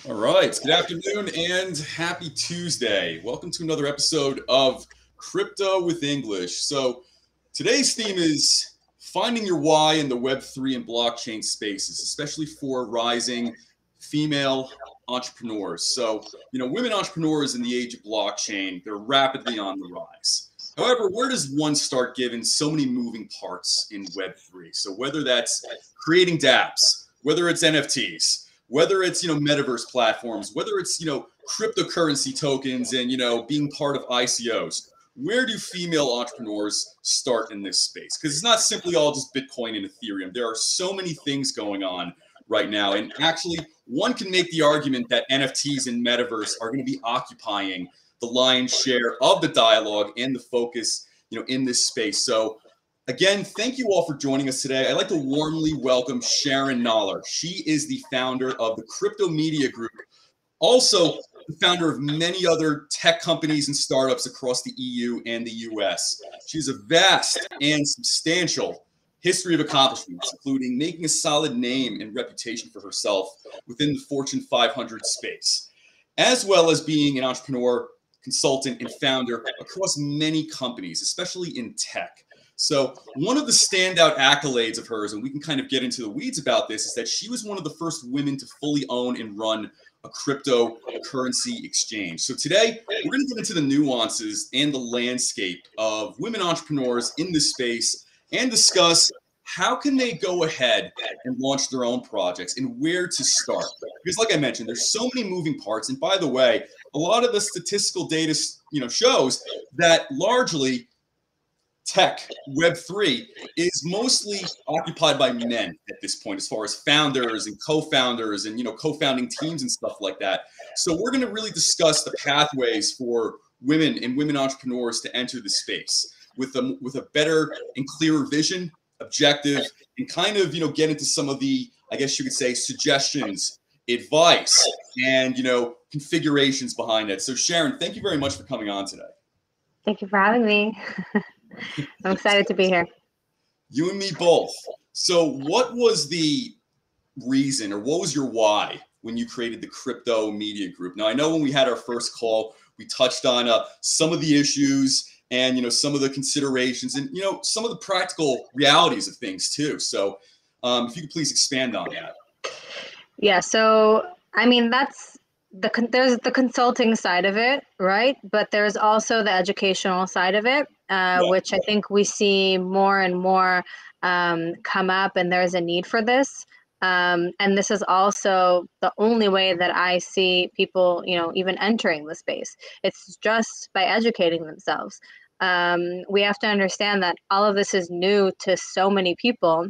All right. Good afternoon and happy Tuesday. Welcome to another episode of Crypto with English. So, today's theme is finding your why in the Web3 and blockchain spaces, especially for rising female entrepreneurs. So, women entrepreneurs in the age of blockchain, they're rapidly on the rise. However, where does one start given so many moving parts in Web3? So, whether that's creating dApps, whether it's NFTs, whether it's metaverse platforms, whether it's cryptocurrency tokens and being part of ICOs, where do female entrepreneurs start in this space? Because it's not simply all just Bitcoin and Ethereum. There are so many things going on right now, and actually one can make the argument that NFTs and metaverse are going to be occupying the lion's share of the dialogue and the focus in this space. So again, thank you all for joining us today. I'd like to warmly welcome Sharon Knoller. She is the founder of the Crypto Media Group, also the founder of many other tech companies and startups across the EU and the US. She has a vast and substantial history of accomplishments, including making a solid name and reputation for herself within the Fortune 500 space, as well as being an entrepreneur, consultant, and founder across many companies, especially in tech. So one of the standout accolades of hers, and we can kind of get into the weeds about this, is that she was one of the first women to fully own and run a cryptocurrency exchange. So today, we're going to get into the nuances and the landscape of women entrepreneurs in this space and discuss how can they go ahead and launch their own projects and where to start. Because like I mentioned, there's so many moving parts. And by the way, a lot of the statistical data shows that largely tech, Web3, is mostly occupied by men at this point, as far as founders and co-founders and co-founding teams and stuff like that. So we're going to really discuss the pathways for women and women entrepreneurs to enter the space with a better and clearer vision, objective, and kind of get into some of the, I guess you could say, suggestions, advice, and configurations behind it. So Sharon, thank you very much for coming on today. Thank you for having me. I'm excited to be here. You and me both. So what was the reason, or what was your why when you created the Crypto Media Group? Now, I know when we had our first call, we touched on some of the issues and some of the considerations and some of the practical realities of things too. So if you could please expand on that. Yeah, so I mean, there's the consulting side of it, right? But there's also the educational side of it, which I think we see more and more come up, and there's a need for this. And this is also the only way that I see people, even entering the space. It's just by educating themselves. We have to understand that all of this is new to so many people.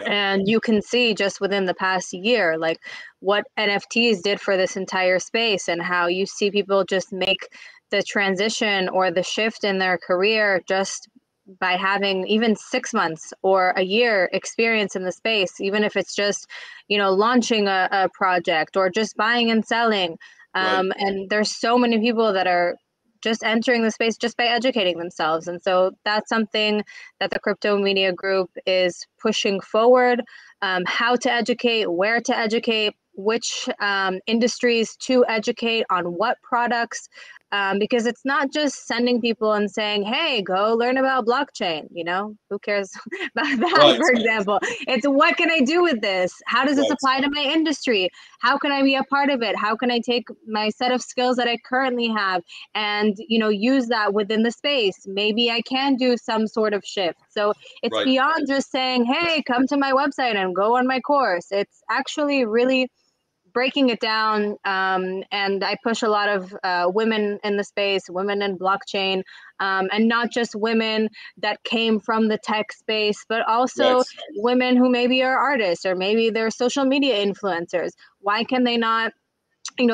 And you can see just within the past year, like what NFTs did for this entire space and how you see people just make the transition or the shift in their career just by having even 6 months or a year experience in the space, even if it's just, launching a project or just buying and selling. And there's so many people that are just entering the space just by educating themselves. And so that's something that the Crypto Media Group is pushing forward, how to educate, where to educate, which industries to educate on what products, because it's not just sending people and saying, hey, go learn about blockchain. Who cares about that, for example? It's what can I do with this? How does this apply to my industry? How can I be a part of it? How can I take my set of skills that I currently have and, use that within the space? Maybe I can do some sort of shift. So it's beyond just saying, hey, come to my website and go on my course. It's actually really breaking it down, and I push a lot of women in the space, women in blockchain, and not just women that came from the tech space, but also women who maybe are artists or maybe they're social media influencers. Why can they not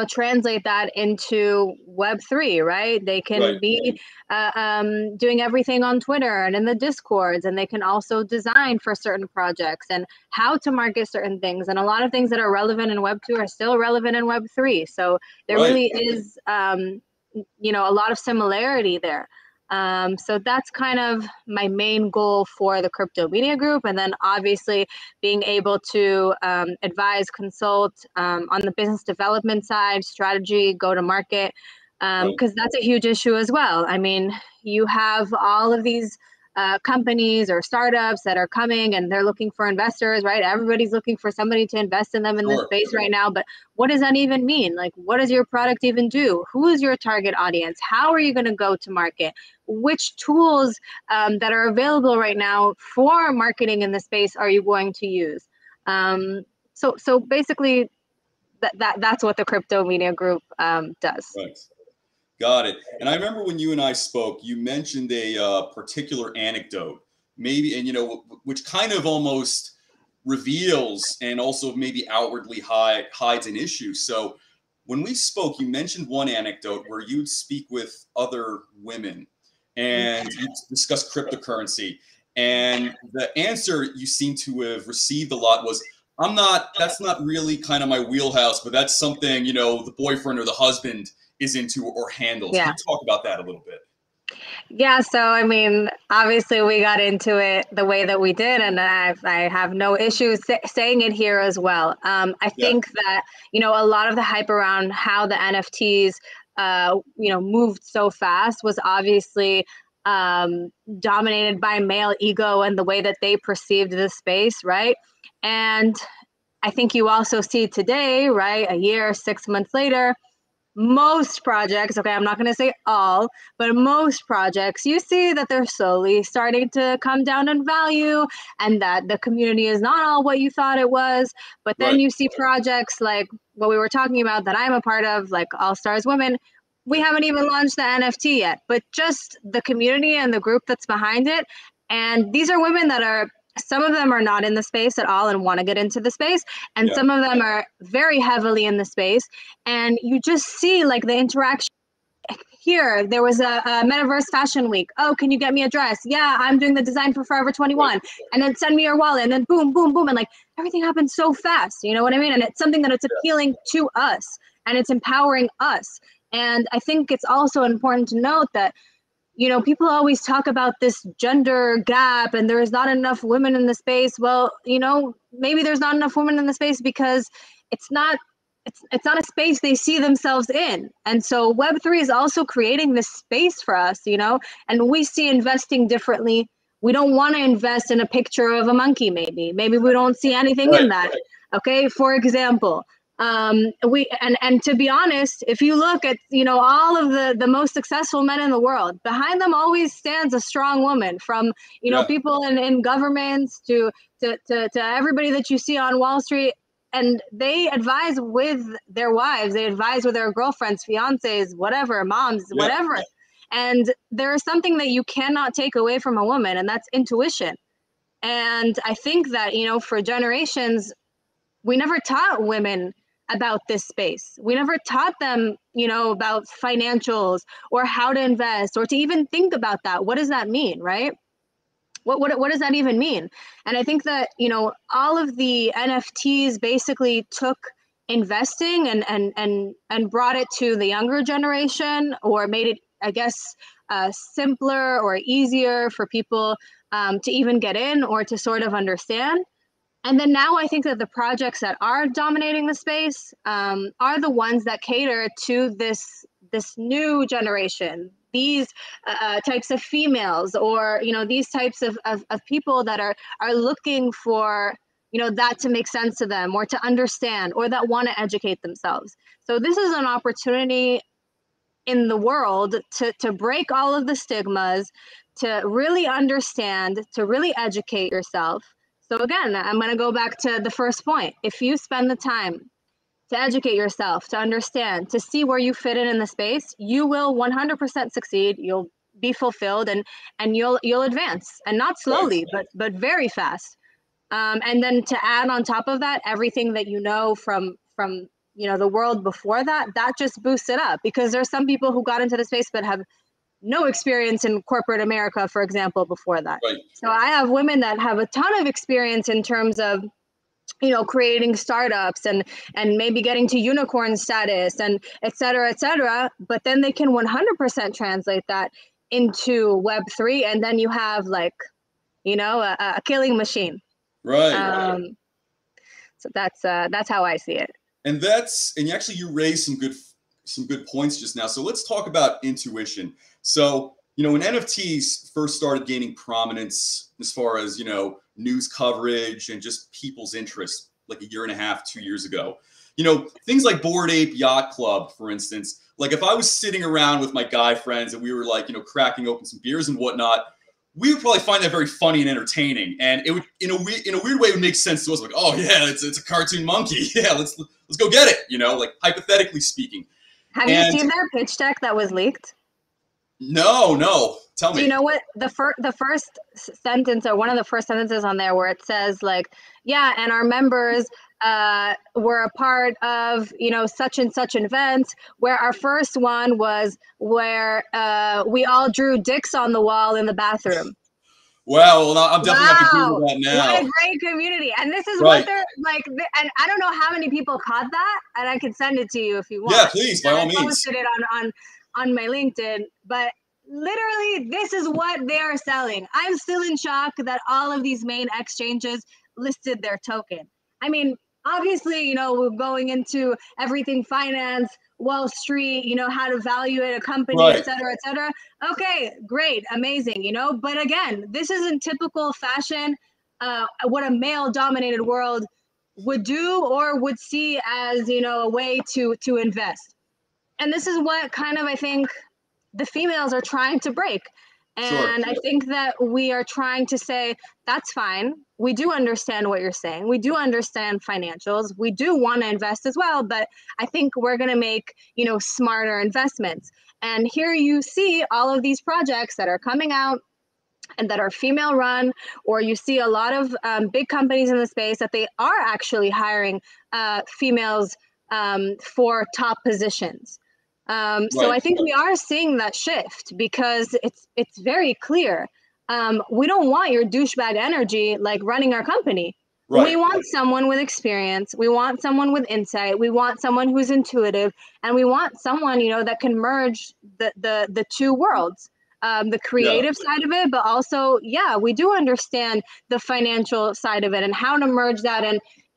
translate that into Web3, right? They can be doing everything on Twitter and in the Discords, and they can also design for certain projects and how to market certain things. And a lot of things that are relevant in Web2 are still relevant in Web3. So there really is, a lot of similarity there. So that's kind of my main goal for the Crypto Media Group. And then obviously being able to advise, consult on the business development side, strategy, go to market, because that's a huge issue as well. I mean, you have all of these companies or startups that are coming and they're looking for investors, right? Everybody's looking for somebody to invest in them in this space right now. But what does that even mean? Like, what does your product even do? Who is your target audience? How are you going to go to market? Which tools that are available right now for marketing in the space are you going to use? So basically, that's what the Crypto Media Group does. Right. Got it. And I remember when you and I spoke, you mentioned a particular anecdote, maybe, and which kind of almost reveals and also maybe outwardly hides an issue. So when we spoke, you mentioned one anecdote where you'd speak with other women and you discuss cryptocurrency. And the answer you seem to have received a lot was, that's not really kind of my wheelhouse, but that's something, the boyfriend or the husband is into or handles. Yeah. Can you talk about that a little bit? Yeah, so I mean, obviously we got into it the way that we did, and I have no issues saying it here as well. I think that, a lot of the hype around how the NFTs, moved so fast was obviously dominated by male ego and the way that they perceived the space, right? And I think you also see today, right, a year, 6 months later, most projects, okay, I'm not going to say all, but most projects, you see that they're slowly starting to come down in value and that the community is not all what you thought it was. But then you see projects like what we were talking about that I'm a part of, like All Stars Women. We haven't even launched the NFT yet, but just the community and the group that's behind it. And these are women that some of them are not in the space at all and want to get into the space. And some of them are very heavily in the space. And you just see like the interaction. Here, there was a Metaverse Fashion Week. Oh, can you get me a dress? Yeah, I'm doing the design for Forever 21. And then send me your wallet. And then boom, boom, boom. And like everything happens so fast. You know what I mean? And it's something that it's appealing to us and it's empowering us. And I think it's also important to note that people always talk about this gender gap and there's not enough women in the space. Well, maybe there's not enough women in the space because it's not a space they see themselves in. And so Web3 is also creating this space for us, and we see investing differently. We don't want to invest in a picture of a monkey, maybe. Maybe we don't see anything in that. Okay, for example. And to be honest, if you look at all of the most successful men in the world, behind them always stands a strong woman, from people in governments to everybody that you see on Wall Street, and they advise with their wives, they advise with their girlfriends, fiancés, whatever, moms, whatever. And there is something that you cannot take away from a woman, and that's intuition. And I think that for generations, we never taught women about this space. We never taught them, about financials or how to invest or to even think about that. What does that mean, right? What does that even mean? And I think that, all of the NFTs basically took investing and brought it to the younger generation, or made it, I guess, simpler or easier for people to even get in or to sort of understand. And then now I think that the projects that are dominating the space are the ones that cater to this new generation, these types of females, or these types of people that are looking for that to make sense to them, or to understand, or that want to educate themselves. So this is an opportunity in the world to break all of the stigmas, to really understand, to really educate yourself. So again, I'm going to go back to the first point. If you spend the time to educate yourself, to understand, to see where you fit in the space, you will 100% succeed. You'll be fulfilled, and you'll advance, and not slowly, but very fast. And then to add on top of that, everything that from the world before that just boosts it up, because there's some people who got into the space but have no experience in corporate America, for example, before that. So I have women that have a ton of experience in terms of, creating startups and maybe getting to unicorn status and et cetera, but then they can 100% translate that into Web3, and then you have like, you know, a killing machine. Right. So that's how I see it. And actually you raised some good points just now. So let's talk about intuition. So, you know, when NFTs first started gaining prominence as far as, you know, news coverage and just people's interest, like a year and a half, 2 years ago, you know, things like Bored Ape Yacht Club, for instance, like if I was sitting around with my guy friends and we were like, you know, cracking open some beers and whatnot, we would probably find that very funny and entertaining. And it would, in a weird way, it would make sense to us. Like, oh yeah, it's a cartoon monkey. Yeah, let's go get it. You know, like hypothetically speaking. Have you seen their pitch deck that was leaked? No. Tell me. Do you know what the first sentence, or one of the first sentences on there, where it says like, yeah, and our members were a part of, you know, such and such event, where our first one was where we all drew dicks on the wall in the bathroom. Wow, well, I'm definitely have to Google that now. What a great community. And this is what they're like, and I don't know how many people caught that, and I can send it to you if you want. Yeah, please, by all means. I posted it on my LinkedIn, but literally this is what they are selling. I'm still in shock that all of these main exchanges listed their token. I mean, obviously, you know, we're going into everything finance, Wall Street, you know, how to evaluate a company, et cetera, et cetera. Okay, great, amazing, you know, but again, this isn't typical fashion, what a male-dominated world would do or would see as, you know, a way to invest. And this is what kind of, I think, the females are trying to break. And I think that we are trying to say, that's fine. We do understand what you're saying. We do understand financials. We do want to invest as well, but I think we're going to make, you know, smarter investments. And here you see all of these projects that are coming out and that are female run, or you see a lot of big companies in the space that they are actually hiring females for top positions. So I think we are seeing that shift, because it's very clear. We don't want your douchebag energy like running our company. We want someone with experience. We want someone with insight. We want someone who's intuitive, and we want someone, you know, that can merge the two worlds, the creative side of it, but also, yeah, we do understand the financial side of it and how to merge that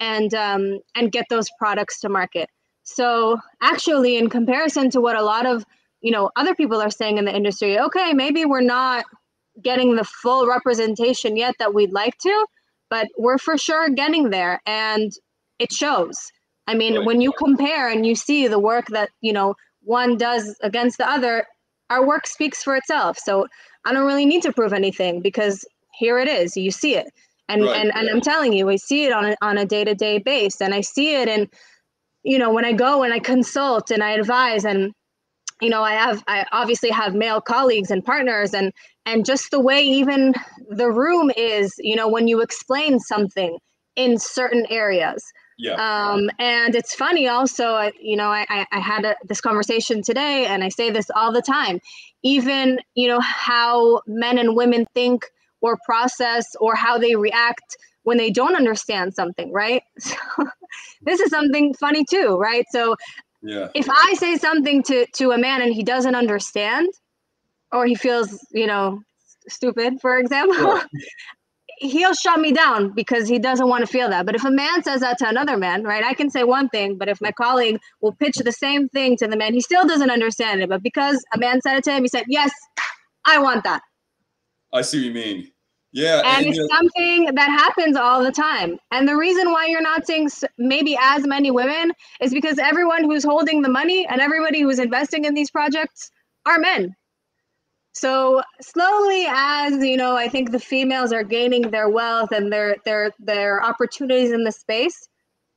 and get those products to market. So actually, in comparison to what a lot of, you know, other people are saying in the industry, okay, maybe we're not getting the full representation yet that we'd like to, but we're for sure getting there, and it shows. I mean, when you compare and you see the work that, you know, one does against the other, our work speaks for itself. So I don't really need to prove anything, because here it is, you see it. And and I'm telling you, we see it on a day-to-day base, and I see it in, you know, when I go and I consult and I advise, and, you know, I obviously have male colleagues and partners, and just the way even the room is, you know, when you explain something in certain areas. And it's funny also, you know, I had this conversation today, and I say this all the time, even, you know, how men and women think or process, or how they react when they don't understand something, right? So this is something funny too, right? So if I say something to a man and he doesn't understand, or he feels, you know, stupid, for example, he'll shut me down because he doesn't want to feel that. But if a man says that to another man, right, I can say one thing, but if my colleague will pitch the same thing to the man, he still doesn't understand it. But because a man said it to him, he said, yes, I want that. I see what you mean. Yeah. And it's something that happens all the time. And the reason why you're not seeing maybe as many women is because everyone who's holding the money and everybody who's investing in these projects are men. So slowly, as you know, I think the females are gaining their wealth and their opportunities in the space,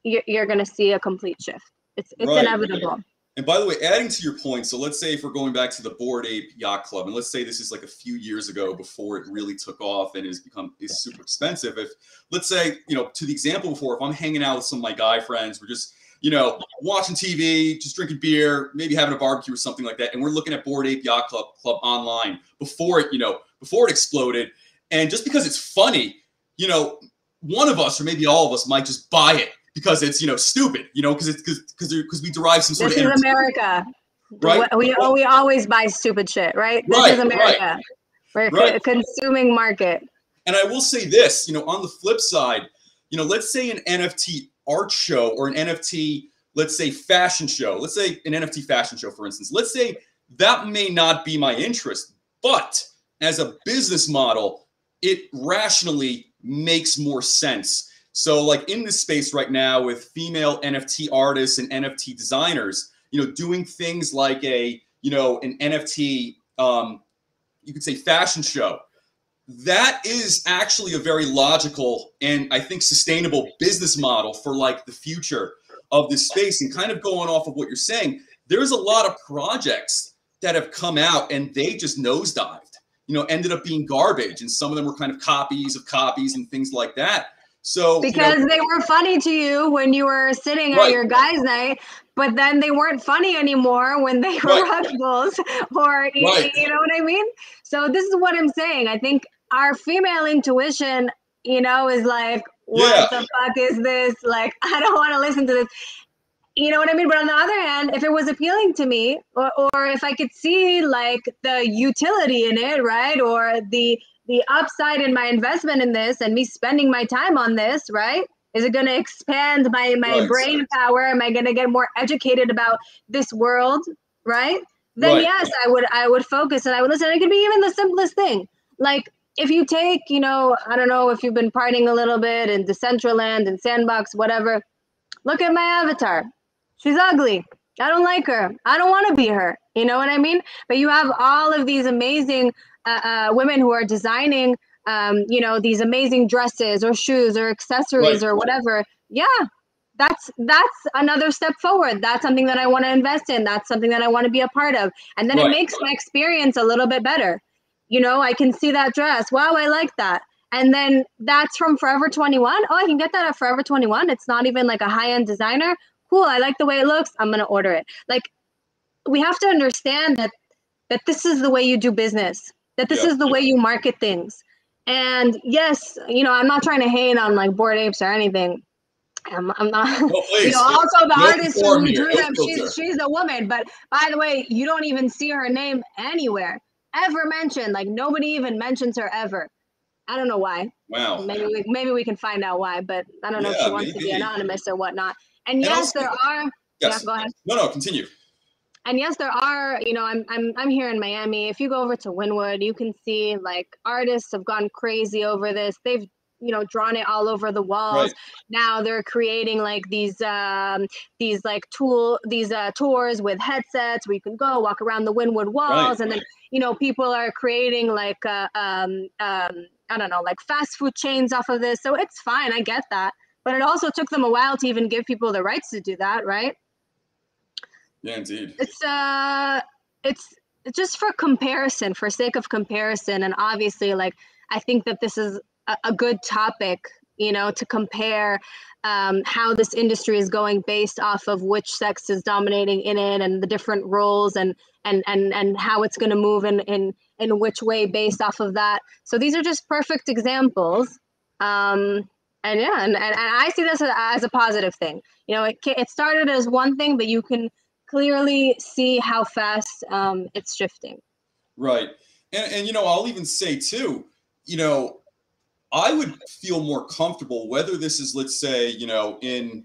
you're going to see a complete shift. It's inevitable. And by the way, adding to your point, so let's say if we're going back to the Bored Ape Yacht Club, and let's say this is like a few years ago before it really took off and is super expensive. If, let's say, you know, to the example before, if I'm hanging out with some of my guy friends, we're just, you know, watching TV, just drinking beer, maybe having a barbecue or something like that, and we're looking at Bored Ape Yacht Club online before it exploded, and just because it's funny, you know, one of us or maybe all of us might just buy it because it's, you know, stupid, you know, because we derive some sort of This is America. right? We always buy stupid shit, right? This Right, is America. We're right. a consuming market. And I will say this, on the flip side, let's say an NFT art show or an NFT, let's say fashion show, let's say an NFT fashion show, for instance, let's say that may not be my interest, but as a business model, it rationally makes more sense. So like in this space right now with female NFT artists and NFT designers, doing things like an NFT, you could say fashion show, that is actually a very logical and I think sustainable business model for like the future of this space. And kind of going off of what you're saying, there's a lot of projects that have come out and they just nosedived, ended up being garbage. And some of them were kind of copies and things like that. So because they were funny to you when you were sitting at your guys' night, but then they weren't funny anymore when they were Red Bulls, or you know what I mean? So this is what I'm saying. I think our female intuition, is like, what the fuck is this? Like, I don't want to listen to this. You know what I mean? But on the other hand, if it was appealing to me, or if I could see like the utility in it, right? Or the upside in my investment in this and me spending my time on this, right? Is it going to expand my brain power? Am I going to get more educated about this world, right? Then yes, I would focus and I would listen. It could be even the simplest thing. Like if you take, I don't know if you've been partying a little bit in Decentraland and Sandbox, whatever. Look at my avatar. She's ugly. I don't like her. I don't want to be her. You know what I mean? But you have all of these amazing women who are designing, these amazing dresses or shoes or accessories or whatever. Yeah, that's another step forward. That's something that I want to invest in. That's something that I want to be a part of. And then it makes my experience a little bit better. I can see that dress. Wow, I like that. And then that's from Forever 21. Oh, I can get that at Forever 21. It's not even like a high-end designer. Cool, I like the way it looks. I'm going to order it. Like, we have to understand that this is the way you do business, that this is the way you market things. And yes, I'm not trying to hate on like Bored Apes or anything. I'm not, also the artist who drew them, she's a woman. But by the way, you don't even see her name anywhere, ever mentioned. Like, nobody even mentions her ever. I don't know why. Wow. Maybe we can find out why, but I don't know if she wants to be anonymous or whatnot. And yes, also, there are. Yes. Yeah, go ahead. No, continue. And yes, there are. I'm here in Miami. If you go over to Wynwood, you can see like artists have gone crazy over this. They've drawn it all over the walls. Right. Now they're creating like these tours with headsets where you can go walk around the Wynwood walls, and then people are creating like I don't know, like fast food chains off of this. So it's fine. I get that. But it also took them a while to even give people the rights to do that, right? Yeah, indeed. It's just for comparison, for sake of comparison. And obviously, like, I think that this is a good topic, to compare how this industry is going based off of which sex is dominating in it and the different roles and how it's going to move in which way based off of that. So these are just perfect examples. And I see this as a positive thing. It started as one thing, but you can clearly see how fast it's shifting. Right. And I'll even say too, I would feel more comfortable whether this is, let's say, in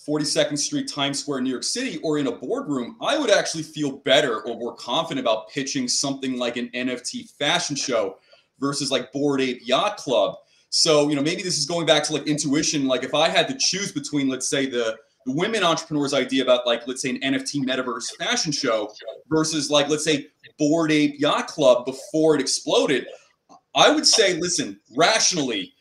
42nd Street, Times Square, New York City, or in a boardroom. I would actually feel better or more confident about pitching something like an NFT fashion show versus like Bored Ape Yacht Club. So, maybe this is going back to like intuition. Like if I had to choose between, let's say, the women entrepreneurs idea about like, let's say, an NFT metaverse fashion show versus like, let's say, Bored Ape Yacht Club before it exploded, I would say, listen, rationally,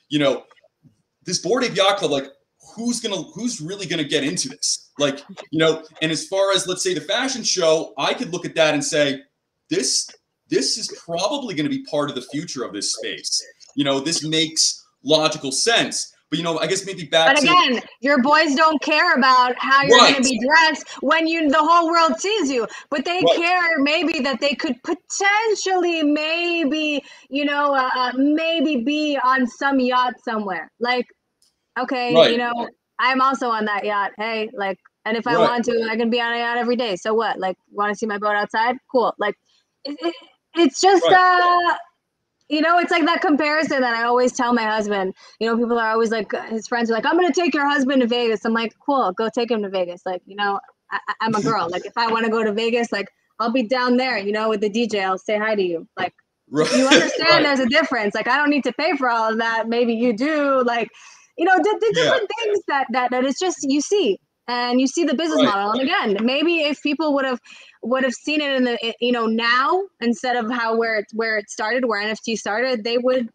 this Bored Ape Yacht Club, like, who's really gonna get into this? Like, and as far as, let's say, the fashion show, I could look at that and say, this is probably going to be part of the future of this space. This makes logical sense. But, I guess maybe back to... But again, your boys don't care about how you're going to be dressed when the whole world sees you. But they care maybe that they could potentially maybe be on some yacht somewhere. Like, okay, I'm also on that yacht. Hey, like, And if I Right. want to, I can be on a yacht every day. So what? Like, want to see my boat outside? Cool. Like, it's just, Right. it's like that comparison that I always tell my husband. People are always like, his friends are like, I'm going to take your husband to Vegas. I'm like, cool, go take him to Vegas. Like, I'm a girl. Like, if I want to go to Vegas, like, I'll be down there, with the DJ. I'll say hi to you. Like, Right. you understand Right. there's a difference. Like, I don't need to pay for all of that. Maybe you do. Like, the Yeah. different things that it's just, you see. And you see the business Right. model. And again, maybe if people would have seen it in the now, instead of where it started, where NFT started, they would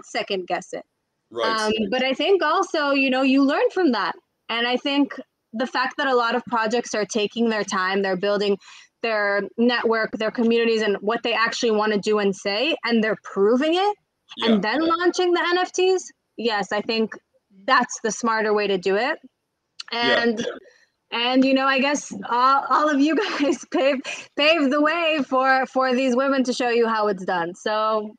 second guess it. Right. But I think also, you learn from that. And I think the fact that a lot of projects are taking their time, they're building their network, their communities, and what they actually want to do and say, and they're proving it, Yeah. and then launching the NFTs. Yes, I think that's the smarter way to do it. Yeah. And I guess all of you guys paved the way for these women to show you how it's done. So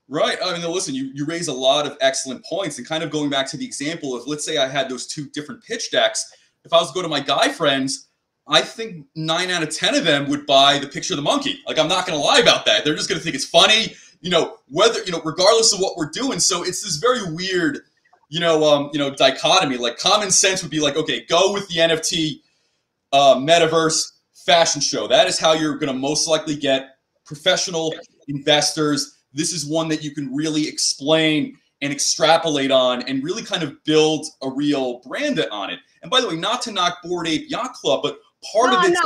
Right. I mean, listen, you raise a lot of excellent points, and kind of going back to the example of, let's say I had those two different pitch decks. If I was to go to my guy friends, I think 9 out of 10 of them would buy the picture of the monkey. Like, I'm not going to lie about that. They're just going to think it's funny, whether, regardless of what we're doing. So it's this very weird, dichotomy. Like, common sense would be like, okay, go with the NFT metaverse fashion show. That is how you're going to most likely get professional investors. This is one that you can really explain and extrapolate on and really kind of build a real brand on it. And by the way, not to knock Bored Ape Yacht Club, but part of its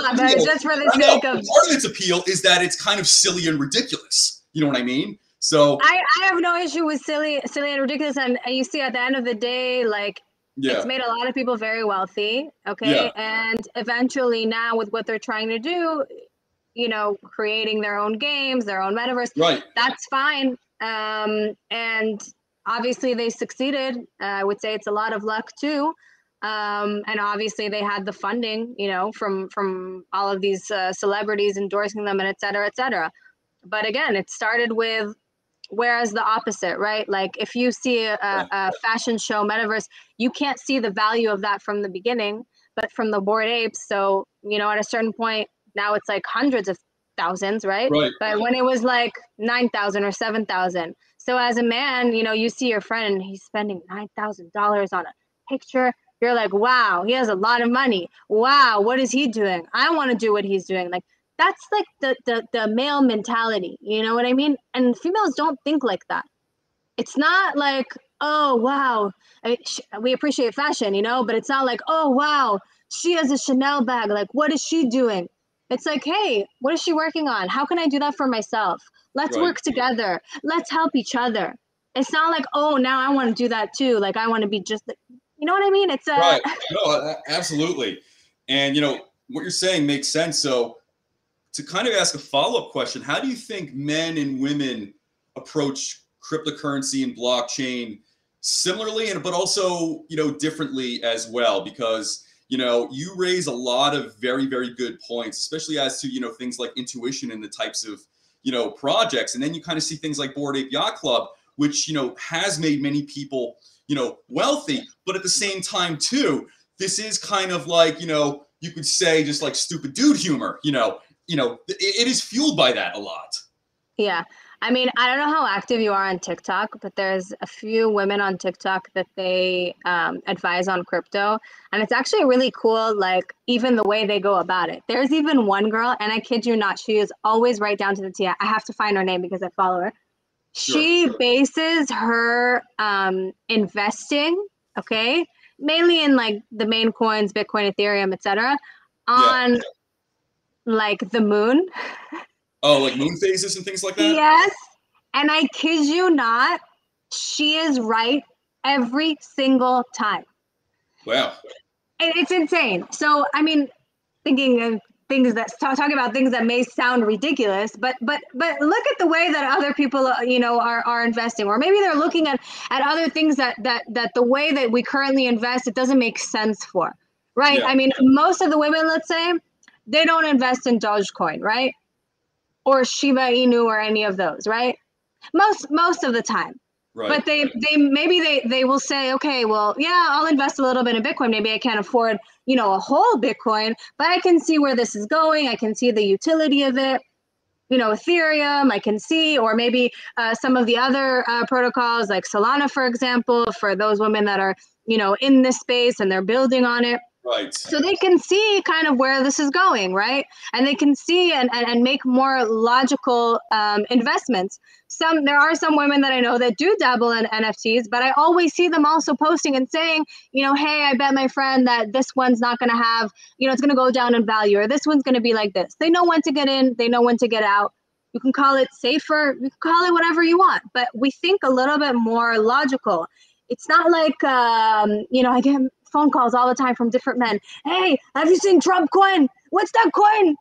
appeal is that it's kind of silly and ridiculous. You know what I mean? So I have no issue with silly and ridiculous. And you see, at the end of the day, like, it's made a lot of people very wealthy. Okay. Yeah. And eventually now, with what they're trying to do, creating their own games, their own metaverse, right, that's fine. And obviously they succeeded. I would say it's a lot of luck too. And obviously they had the funding, from all of these celebrities endorsing them, and et cetera, et cetera. But again, it started with, whereas the opposite, right? Like, if you see a fashion show metaverse, you can't see the value of that from the beginning, but from the Bored Apes. So, at a certain point, now it's like hundreds of thousands, right? Right. But when it was like 9,000 or 7,000. So as a man, you see your friend and he's spending $9,000 on a picture. You're like, wow, he has a lot of money. Wow, what is he doing? I want to do what he's doing. Like, that's like the male mentality. You know what I mean? And females don't think like that. It's not like, oh, wow, we appreciate fashion, but it's not like, oh, wow, she has a Chanel bag. Like, what is she doing? It's like, hey, what is she working on? How can I do that for myself? Let's work together. Let's help each other. It's not like, oh, now I want to do that too. Like, I want to be just, you know what I mean? It's right. No, absolutely. And, what you're saying makes sense. So to kind of ask a follow-up question, how do you think men and women approach cryptocurrency and blockchain similarly, but also, differently as well? Because, you raise a lot of very, very good points, especially as to, things like intuition and the types of, projects. And then you kind of see things like Bored Ape Yacht Club, which, has made many people, wealthy. But at the same time, too, this is kind of like, you could say just like stupid dude humor, it is fueled by that a lot. Yeah. I mean, I don't know how active you are on TikTok, but there's a few women on TikTok that they advise on crypto. And it's actually really cool, like, even the way they go about it. There's even one girl, and I kid you not, she is always right down to the T. I have to find her name because I follow her. She bases her investing, okay, mainly in like the main coins, Bitcoin, Ethereum, etc., on like the moon. Oh, like moon phases and things like that? Yes. And I kid you not, she is right every single time. Wow. It's insane. So, I mean, thinking of things that talking about things that may sound ridiculous, but look at the way that other people, are investing, or maybe they're looking at other things that the way that we currently invest, it doesn't make sense for, right? Yeah. I mean, most of the women, let's say, they don't invest in Dogecoin, right? Or Shiba Inu or any of those, right? Most of the time. Right. But they will say, okay, well, yeah, I'll invest a little bit in Bitcoin. Maybe I can't afford, a whole Bitcoin, but I can see where this is going. I can see the utility of it. Ethereum, I can see, or maybe some of the other protocols like Solana, for example, for those women that are, in this space and they're building on it. Right. So they can see kind of where this is going, right? And they can see and make more logical investments. There are some women that I know that do dabble in NFTs, but I always see them also posting and saying, hey, I bet my friend that this one's not going to have, it's going to go down in value, or this one's going to be like this. They know when to get in, they know when to get out. You can call it safer, you can call it whatever you want, but we think a little bit more logical. It's not like, I get phone calls all the time from different men. Hey, have you seen Trump coin? What's that coin?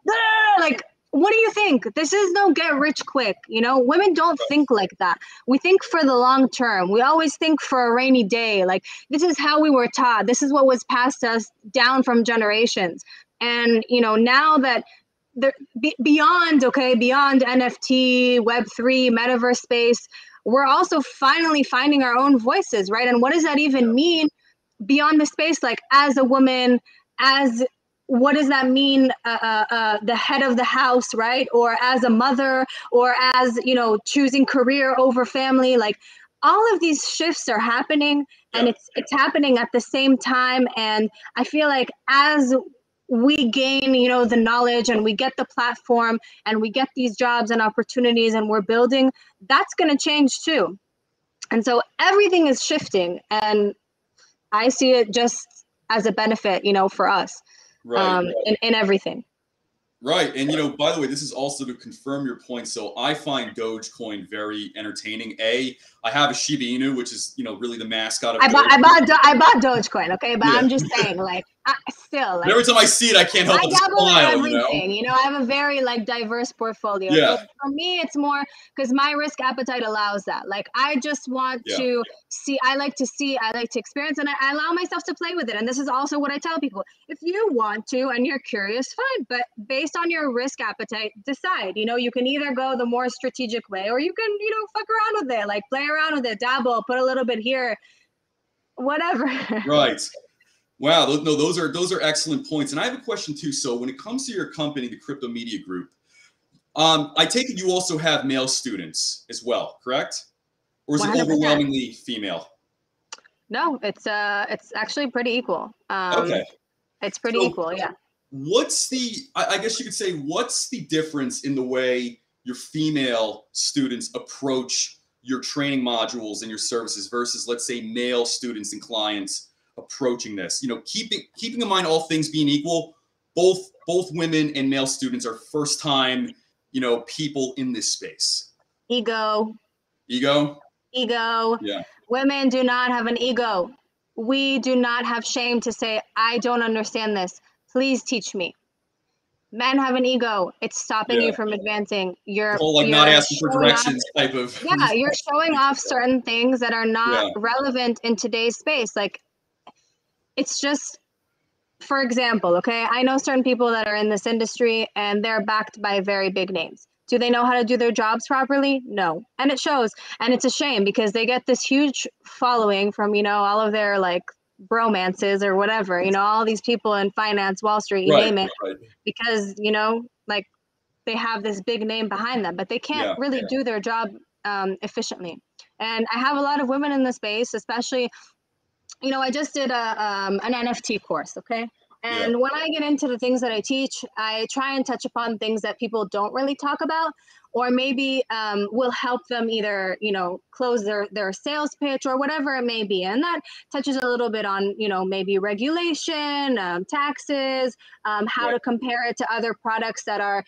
Like, what do you think? This is no get rich quick. Women don't think like that. We think for the long term. We always think for a rainy day. Like, this is how we were taught. This is what was passed us down from generations. And, now that beyond NFT, Web3, metaverse space, we're also finally finding our own voices, right? And what does that even mean beyond the space? Like, as a woman, what does that mean, the head of the house, right? Or as a mother, or as, choosing career over family. Like, all of these shifts are happening, and it's happening at the same time. And I feel like as we gain, the knowledge, and we get the platform, and we get these jobs and opportunities, and we're building, that's going to change too. And so everything is shifting, and I see it just as a benefit, for us, Right. in everything. Right. And, by the way, this is also to confirm your point. So I find Dogecoin very entertaining. I have a Shiba Inu, which is, really the mascot of I bought Dogecoin. Okay. But I'm just saying, like, still, like, every time I see it, I can't help but dabble in smile, everything. I have a very diverse portfolio. Yeah. For me, it's more because my risk appetite allows that. Like, I just want to see, I like to experience, and I allow myself to play with it. And this is also what I tell people. If you want to and you're curious, fine. But based on your risk appetite, decide. You can either go the more strategic way, or you can, fuck around with it, like play around with it, dabble, put a little bit here, whatever. Right. Wow. Those are excellent points. And I have a question too. So when it comes to your company, the Crypto Media Group, I take it you also have male students as well, correct? Or is 100%. It overwhelmingly female? No, it's actually pretty equal. Okay. It's pretty equal, yeah. I guess you could say, what's the difference in the way your female students approach your training modules and your services versus, let's say, male students and clients approaching this? Keeping in mind all things being equal, both women and male students are first time, people in this space. Ego. Yeah. Women do not have an ego. We do not have shame to say, I don't understand this. Please teach me. Men have an ego. It's stopping you from advancing. You're not asking for directions type of. Yeah, you're showing off certain things that are not relevant in today's space. Like, it's just, for example, okay, I know certain people that are in this industry and they're backed by very big names. Do they know how to do their jobs properly? No. And it shows. And it's a shame because they get this huge following from, all of their bromances or whatever, all these people in finance, Wall Street, you name it, because, they have this big name behind them, but they can't really do their job efficiently. And I have a lot of women in the space, especially, I just did an NFT course, okay? And when I get into the things that I teach, I try and touch upon things that people don't really talk about, or maybe will help them either, close their sales pitch or whatever it may be. And that touches a little bit on, maybe regulation, taxes, how to compare it to other products that are,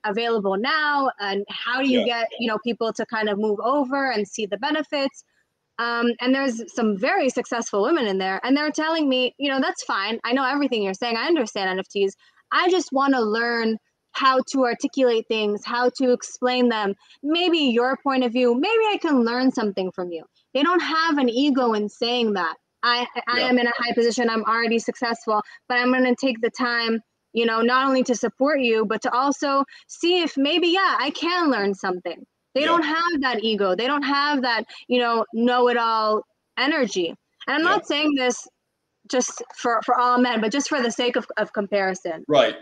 available now, and how do you get, people to kind of move over and see the benefits. And there's some very successful women in there, and they're telling me, that's fine. I know everything you're saying. I understand NFTs. I just want to learn how to articulate things, how to explain them. Maybe your point of view, maybe I can learn something from you. They don't have an ego in saying that. I am in a high position. I'm already successful, but I'm going to take the time, not only to support you, but to also see if maybe, I can learn something. They Yeah. don't have that ego. They don't have that, know-it-all energy. And I'm Yeah. not saying this just for all men, but just for the sake of comparison. Right.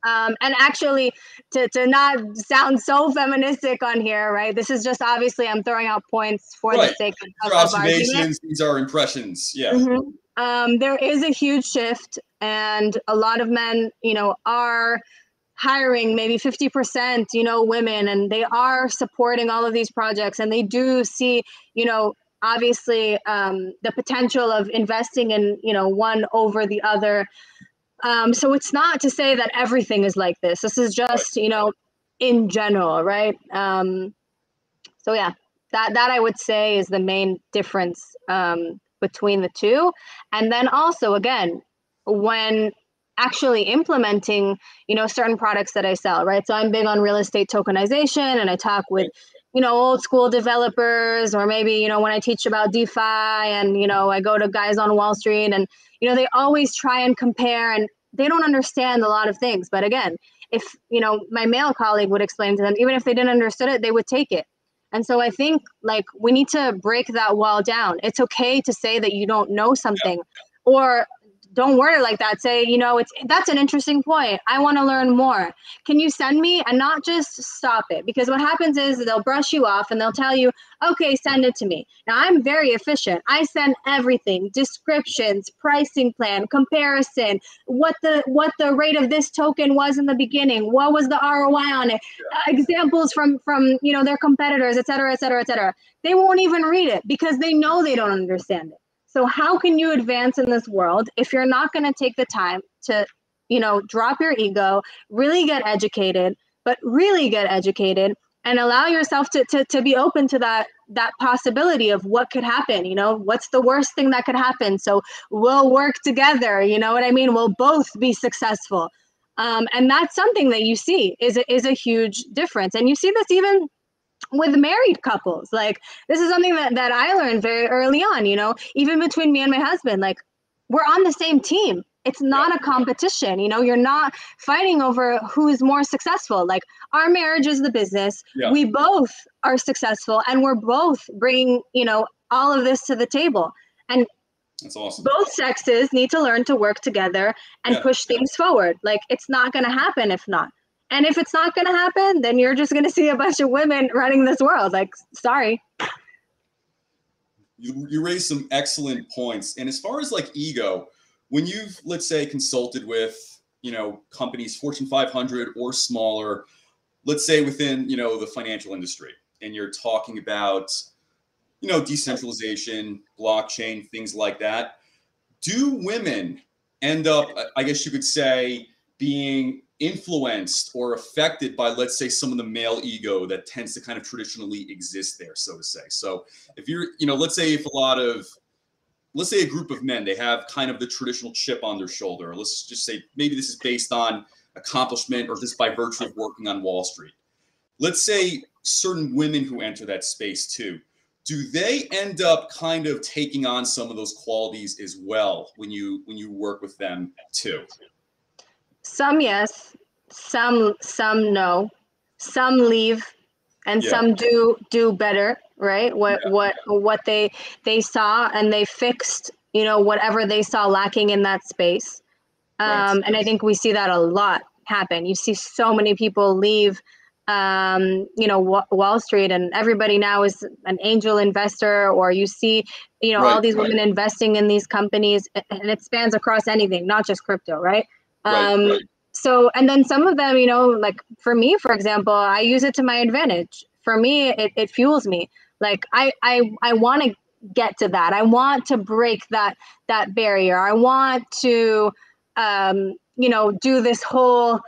And actually, to not sound so feministic on here, right? This is just obviously I'm throwing out points for the Right. sake These of are argument. observations. These are impressions. Yeah. There is a huge shift, and a lot of men, are hiring maybe 50%, women, and they are supporting all of these projects, and they do see, obviously the potential of investing in, one over the other. So it's not to say that everything is like this. This is just, in general, right? So yeah, that I would say is the main difference between the two. And then also, again, when actually implementing, certain products that I sell, right? So I'm big on real estate tokenization, and I talk with, old school developers, or maybe, when I teach about DeFi, and, I go to guys on Wall Street, and, they always try and compare, and they don't understand a lot of things. But again, if, my male colleague would explain to them, even if they didn't understand it, they would take it. And so I think, like, we need to break that wall down. It's okay to say that you don't know something, or don't word it like that. Say, that's an interesting point. I want to learn more. Can you send me? And not just stop it. Because what happens is they'll brush you off and they'll tell you, okay, send it to me. Now, I'm very efficient. I send everything: descriptions, pricing plan, comparison, what the rate of this token was in the beginning, what was the ROI on it, examples from their competitors, et cetera, et cetera, et cetera. They won't even read it because they know they don't understand it. So how can you advance in this world if you're not going to take the time to, drop your ego, really get educated, and allow yourself to be open to that possibility of what could happen? What's the worst thing that could happen? So we'll work together. You know what I mean? We'll both be successful. And that's something that you see is a huge difference. And you see this even with married couples. Like, this is something that I learned very early on, even between me and my husband. Like, we're on the same team. It's not a competition. You're not fighting over who's more successful. Like, our marriage is the business. We both are successful, and we're both bringing, all of this to the table. And that's awesome. Both sexes need to learn to work together and push things forward. Like, it's not going to happen if not. And if it's not going to happen, then you're just going to see a bunch of women running this world. Like, sorry. You raised some excellent points. And as far as like ego, when you've, let's say, consulted with, companies Fortune 500 or smaller, let's say within, the financial industry, and you're talking about, decentralization, blockchain, things like that, do women end up, I guess you could say, being influenced or affected by, let's say, some of the male ego that tends to kind of traditionally exist there, so to say? So if you're, let's say a group of men, they have kind of the traditional chip on their shoulder. Or let's just say maybe this is based on accomplishment or just by virtue of working on Wall Street. Let's say certain women who enter that space too. Do they end up kind of taking on some of those qualities as well when you work with them too? Some yes, some no, some leave, and some do better, right? What they saw, and they fixed, whatever they saw lacking in that space. And I think we see that a lot happen. You see so many people leave, Wall Street, and everybody now is an angel investor, or you see, all these women investing in these companies, and it spans across anything, not just crypto, right? So, and then some of them, like for me, for example, I use it to my advantage. For me, it fuels me. Like, I want to get to that. I want to break that barrier. I want to, do this whole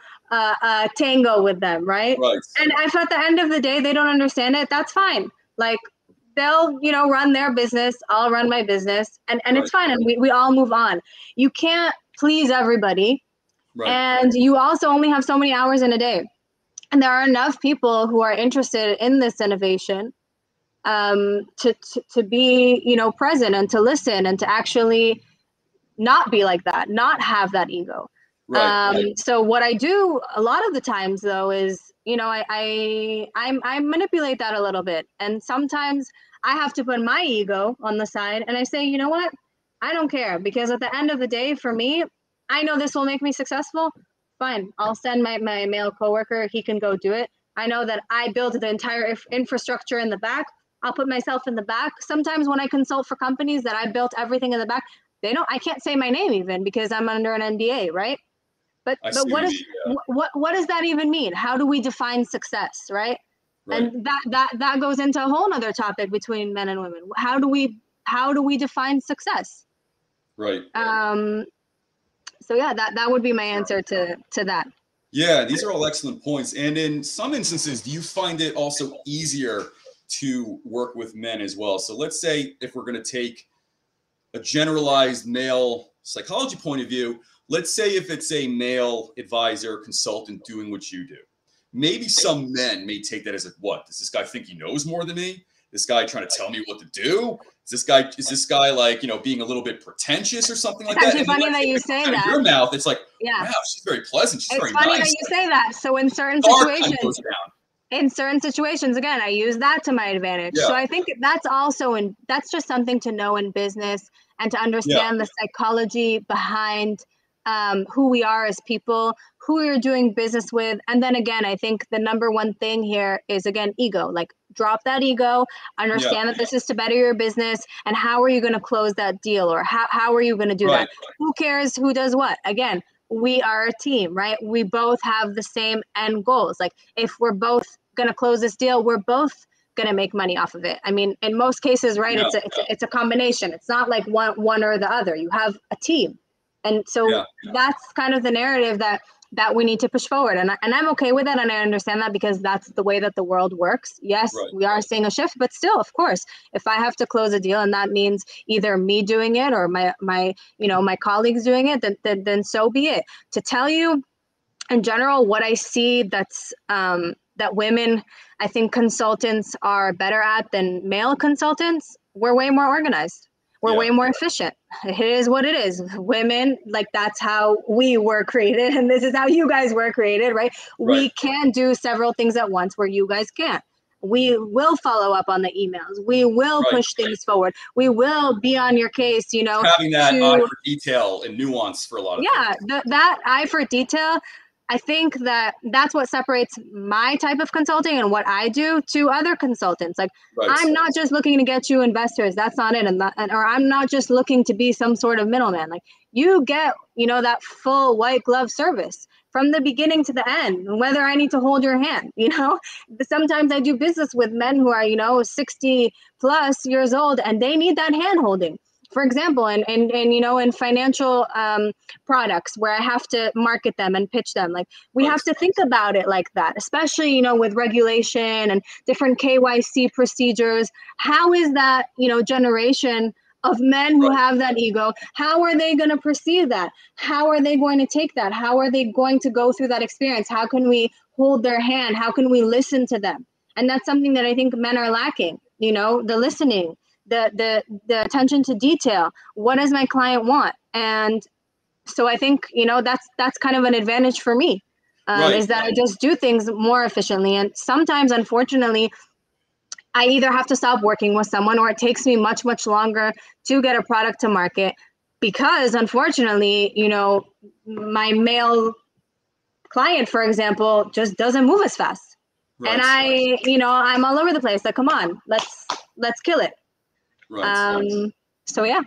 tango with them, right? And if at the end of the day they don't understand it, that's fine. Like, they'll, run their business, I'll run my business, and it's fine, and we all move on. You can't please everybody. And you also only have so many hours in a day. And there are enough people who are interested in this innovation to be, present, and to listen, and to actually not be like that, not have that ego. So what I do a lot of the times, though, is you know, I manipulate that a little bit. And sometimes I have to put my ego on the side and I say, you know what? I don't care, because at the end of the day, for me, I know this will make me successful. Fine. I'll send my male coworker. He can go do it. I know that I built the entire infrastructure in the back. I'll put myself in the back. Sometimes when I consult for companies that I built everything in the back, I can't say my name even because I'm under an NDA, right? But I see what you mean. what does that even mean? How do we define success, right? Right. And that goes into a whole other topic between men and women. How do we define success? Right. So yeah, that would be my answer to that. Yeah, these are all excellent points. And in some instances, do you find it also easier to work with men as well? So let's say if we're going to take a generalized male psychology point of view, let's say if it's a male advisor, consultant doing what you do, maybe some men may take that as like, what? Does this guy think he knows more than me? This guy trying to tell me what to do? Is this guy like, being a little bit pretentious or something like It's that? actually funny that you say that. Your mouth, it's like, yeah, wow, she's very pleasant. She's it's very funny nice. that you say that. So in certain situations, again, I use that to my advantage. Yeah. So I think that's just something to know in business and to understand the psychology behind who we are as people, who we're doing business with. And then again, I think the number one thing here is, again, ego. Like, drop that ego, understand that this is to better your business, and how are you going to close that deal, or how are you going to do that? Who cares who does what? Again, we are a team, right? We both have the same end goals. Like, if we're both going to close this deal, we're both going to make money off of it. I mean, in most cases, right, it's a combination. It's not like one or the other. You have a team. And so that's kind of the narrative that we need to push forward. And I'm okay with that. And I understand that, because that's the way that the world works. Yes, we are seeing a shift, but still, of course, if I have to close a deal and that means either me doing it or my colleagues doing it, then so be it. To tell you in general what I see that's that women, I think, consultants are better at than male consultants, we're way more organized. We're way more efficient. It is what it is. Women, like, that's how we were created, and this is how you guys were created, right? We can do several things at once where you guys can't. We will follow up on the emails. We will push things forward. We will be on your case, having that eye for detail and nuance for a lot of things. That eye for detail, I think that's what separates my type of consulting and what I do to other consultants. Like, I'm not just looking to get you investors. That's not it. Or I'm not just looking to be some sort of middleman. Like, you get, that full white glove service from the beginning to the end, whether I need to hold your hand. Sometimes I do business with men who are, 60 plus years old, and they need that hand holding. For example, in financial products where I have to market them and pitch them, like, we have to think about it like that, especially, with regulation and different KYC procedures. How is that, generation of men who have that ego, how are they going to perceive that? How are they going to take that? How are they going to go through that experience? How can we hold their hand? How can we listen to them? And that's something that I think men are lacking, the listening, the attention to detail. What does my client want? And so I think, that's kind of an advantage for me, is that I just do things more efficiently. And sometimes, unfortunately, I either have to stop working with someone, or it takes me much, much longer to get a product to market, because unfortunately, my male client, for example, just doesn't move as fast. And I'm all over the place. Like, come on, let's kill it. So yeah.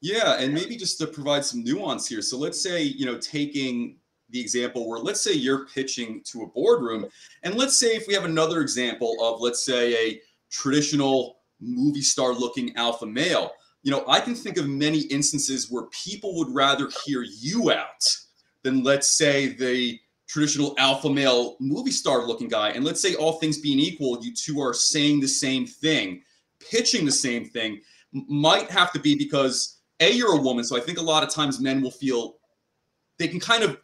Yeah, and maybe just to provide some nuance here. So let's say, taking the example where, let's say you're pitching to a boardroom, and let's say if we have another example of, let's say, a traditional movie star looking alpha male, I can think of many instances where people would rather hear you out than, let's say, the traditional alpha male movie star looking guy. And let's say, all things being equal, you two are saying the same thing, pitching the same thing. Might have to be because, A, you're a woman. So I think a lot of times men will feel they can kind of,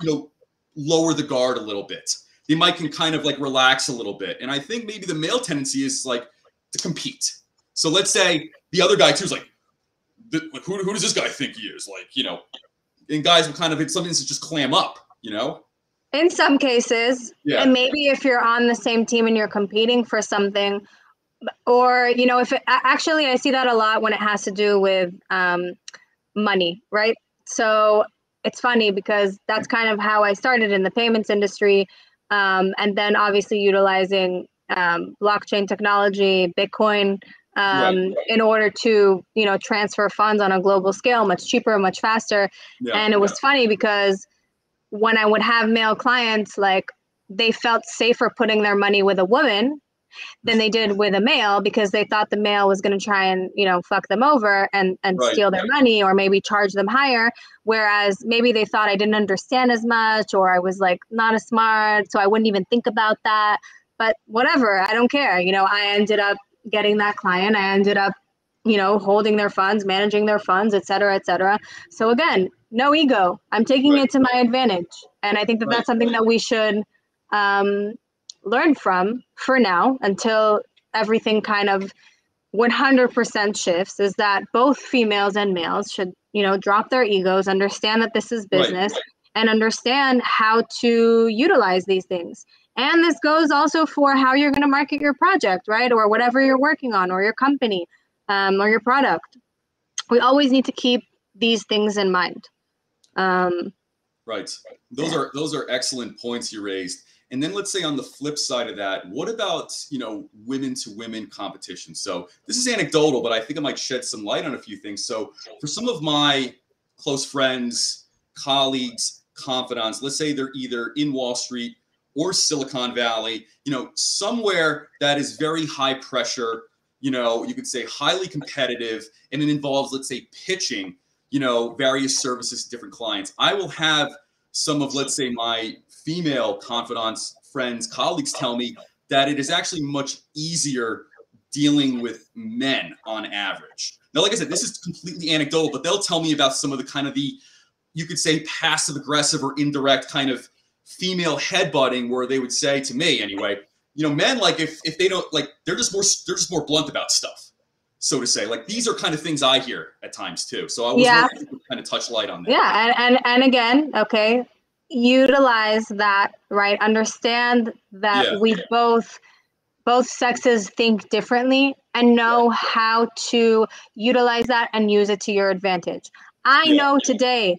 lower the guard a little bit. They can kind of like relax a little bit. And I think maybe the male tendency is like to compete. So let's say the other guy too is like, who does this guy think he is? Like, and guys will kind of, in some instances, just clam up, In some cases, Yeah. and maybe if you're on the same team and you're competing for something, or if actually I see that a lot when it has to do with money, right? So it's funny because that's kind of how I started in the payments industry, and then obviously utilizing blockchain technology, Bitcoin, Right. in order to transfer funds on a global scale, much cheaper, much faster. Yeah. And it was funny because when I would have male clients, like they felt safer putting their money with a woman than they did with a male because they thought the male was going to try and fuck them over and Right. steal their money or maybe charge them higher, whereas maybe they thought I didn't understand as much or I was like not as smart, so I wouldn't even think about that. But whatever, I don't care. I ended up getting that client. I ended up holding their funds, managing their funds, et cetera, et cetera. So again, no ego. I'm taking Right. it to my advantage. And I think that Right. that's something that we should learn from for now until everything kind of 100% shifts, is that both females and males should, drop their egos, understand that this is Right. business, and understand how to utilize these things. And this goes also for how you're going to market your project, right? Or whatever you're working on, or your company, or your product. We always need to keep these things in mind. Right. Yeah. Those are excellent points you raised. And then let's say on the flip side of that, what about, women to women competition? So this is anecdotal, but I think I might shed some light on a few things. So for some of my close friends, colleagues, confidants, let's say they're either in Wall Street or Silicon Valley, somewhere that is very high pressure, you could say highly competitive, and it involves, let's say, pitching various services to different clients. I will have some of, let's say, my female confidants, friends, colleagues tell me that it is actually much easier dealing with men on average. Now, like I said, this is completely anecdotal, but they'll tell me about some of the kind of you could say passive aggressive or indirect kind of female headbutting where they would say to me anyway, men, like if they don't like, they're just more blunt about stuff, so to say. Like these are kind of things I hear at times too. So I was wondering if you could kind of touch light on that. Yeah, and again, okay, utilize that, right? Understand that we both sexes think differently and know how to utilize that and use it to your advantage. I know today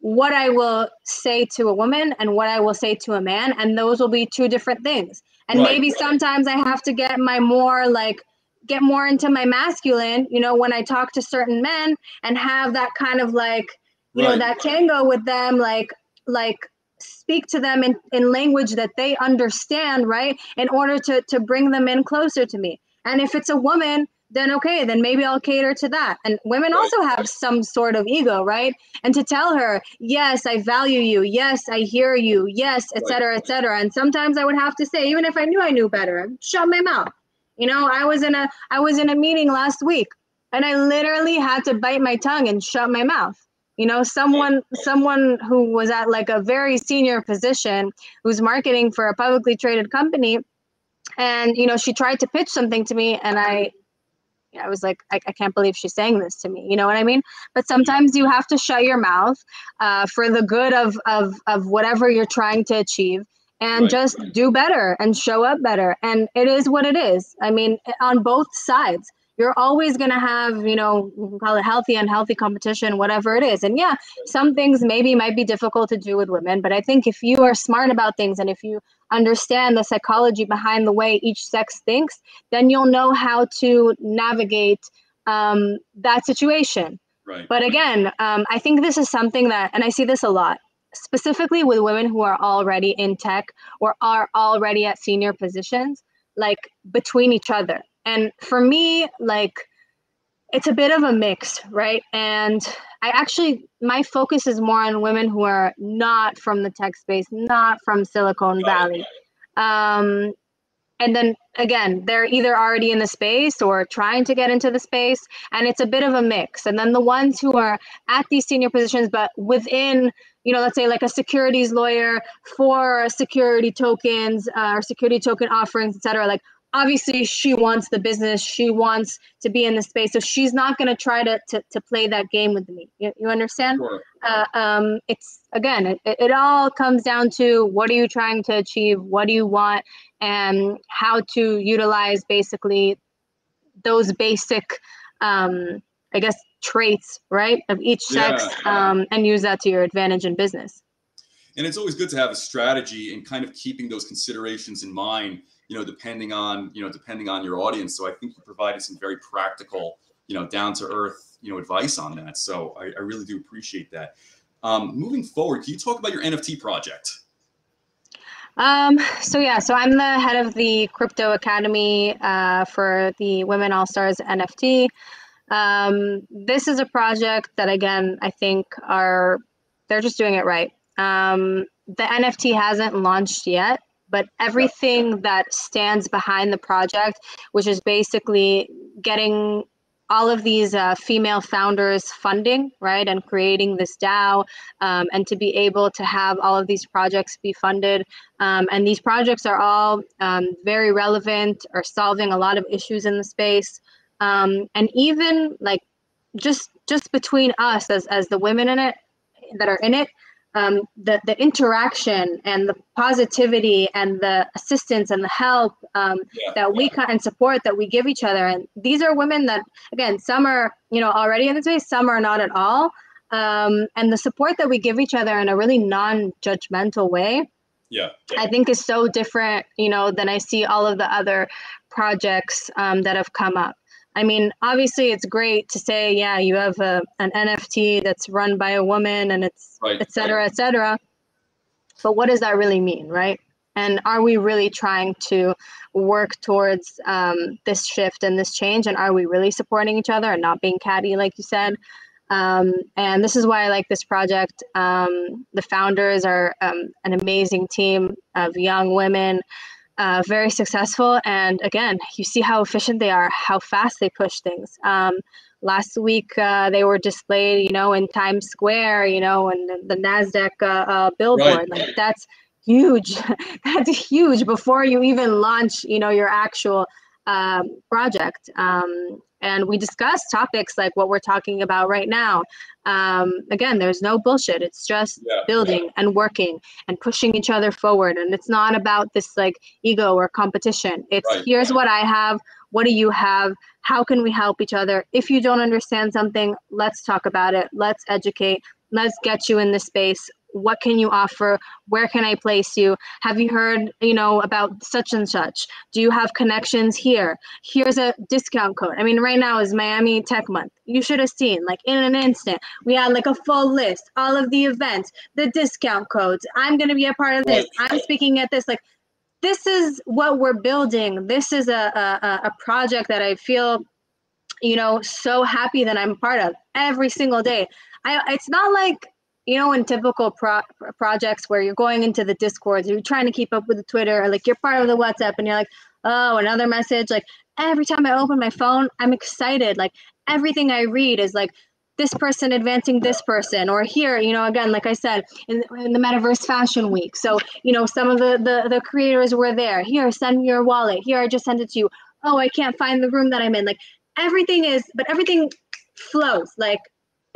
what I will say to a woman and what I will say to a man, and those will be two different things. And maybe sometimes I have to get more into my masculine, when I talk to certain men and have that kind of that tango with them, like speak to them in language that they understand, right? In order to bring them in closer to me. And if it's a woman, then okay, then maybe I'll cater to that. And women also have some sort of ego, right? And to tell her, yes, I value you. Yes, I hear you. Yes, et cetera, et cetera. And sometimes I would have to say, even if I knew better, shut my mouth. I was in a meeting last week and I literally had to bite my tongue and shut my mouth. Someone who was at like a very senior position, who's marketing for a publicly traded company, and she tried to pitch something to me, and I was like, I can't believe she's saying this to me. You know what I mean? But sometimes you have to shut your mouth for the good of whatever you're trying to achieve, and just do better and show up better. And it is what it is. I mean, on both sides, you're always going to have, we can call it healthy, unhealthy competition, whatever it is. And yeah, some things maybe might be difficult to do with women, but I think if you are smart about things and if you understand the psychology behind the way each sex thinks, then you'll know how to navigate that situation. Right. But again, I think this is something that, and I see this a lot, specifically with women who are already in tech or are already at senior positions, like between each other. And for me, like, it's a bit of a mix, right? And my focus is more on women who are not from the tech space, not from Silicon Valley. And then again, they're either already in the space or trying to get into the space, and it's a bit of a mix. And then the ones who are at these senior positions, but within, let's say like a securities lawyer for security tokens or security token offerings, et cetera, like obviously she wants the business, she wants to be in the space, so she's not going to try to play that game with me. You understand? Sure. It's, again, it all comes down to what are you trying to achieve, what do you want, and how to utilize basically those basic I guess traits, right, of each sex, and use that to your advantage in business. And it's always good to have a strategy and kind of keeping those considerations in mind, depending on your audience. So I think you provided some very practical, down to earth, advice on that. So I really do appreciate that. Moving forward, can you talk about your NFT project? So I'm the head of the Crypto Academy for the Women All Stars NFT. This is a project that, again, I think they're just doing it right. The NFT hasn't launched yet, but everything that stands behind the project, which is basically getting all of these female founders funding, right, and creating this DAO, and to be able to have all of these projects be funded. And these projects are all very relevant, are solving a lot of issues in the space. And even like just between us as the women in it that are in it, the interaction and the positivity and the assistance and the help that we and support that we give each other. And these are women that, again, some are, already in the space, some are not at all. And the support that we give each other in a really non-judgmental way, I think is so different, than I see all of the other projects that have come up. I mean, obviously, it's great to say, yeah, you have an NFT that's run by a woman and it's et cetera, et cetera. But what does that really mean, right? And are we really trying to work towards this shift and this change? And are we really supporting each other and not being catty, like you said? And this is why I like this project. The founders are an amazing team of young women. Very successful. And again, you see how efficient they are, how fast they push things. Last week, they were displayed, in Times Square, and the NASDAQ billboard. Like, that's huge. That's huge before you even launch, your actual project. And we discussed topics like what we're talking about right now. Again, there's no bullshit. It's just building and working and pushing each other forward. And it's not about this like ego or competition. It's here's what I have. What do you have? How can we help each other? If you don't understand something, let's talk about it. Let's educate. Let's get you in this space. What can you offer? Where can I place you? Have you heard, about such and such? Do you have connections here? Here's a discount code. I mean, right now is Miami Tech Month. You should have seen, like, in an instant, we had like a full list, all of the events, the discount codes. I'm going to be a part of this. I'm speaking at this. Like, this is what we're building. This is a project that I feel, so happy that I'm a part of every single day. It's not like, in typical projects where you're going into the Discords, you're trying to keep up with the Twitter, or like you're part of the WhatsApp and you're like, oh, another message. Like, every time I open my phone, I'm excited. Like, everything I read is like this person advancing this person, or here, again, like I said, in the Metaverse Fashion Week. So, some of the creators were there. Here, send me your wallet. Here, I just sent it to you. Oh, I can't find the room that I'm in. Like, everything flows. Like,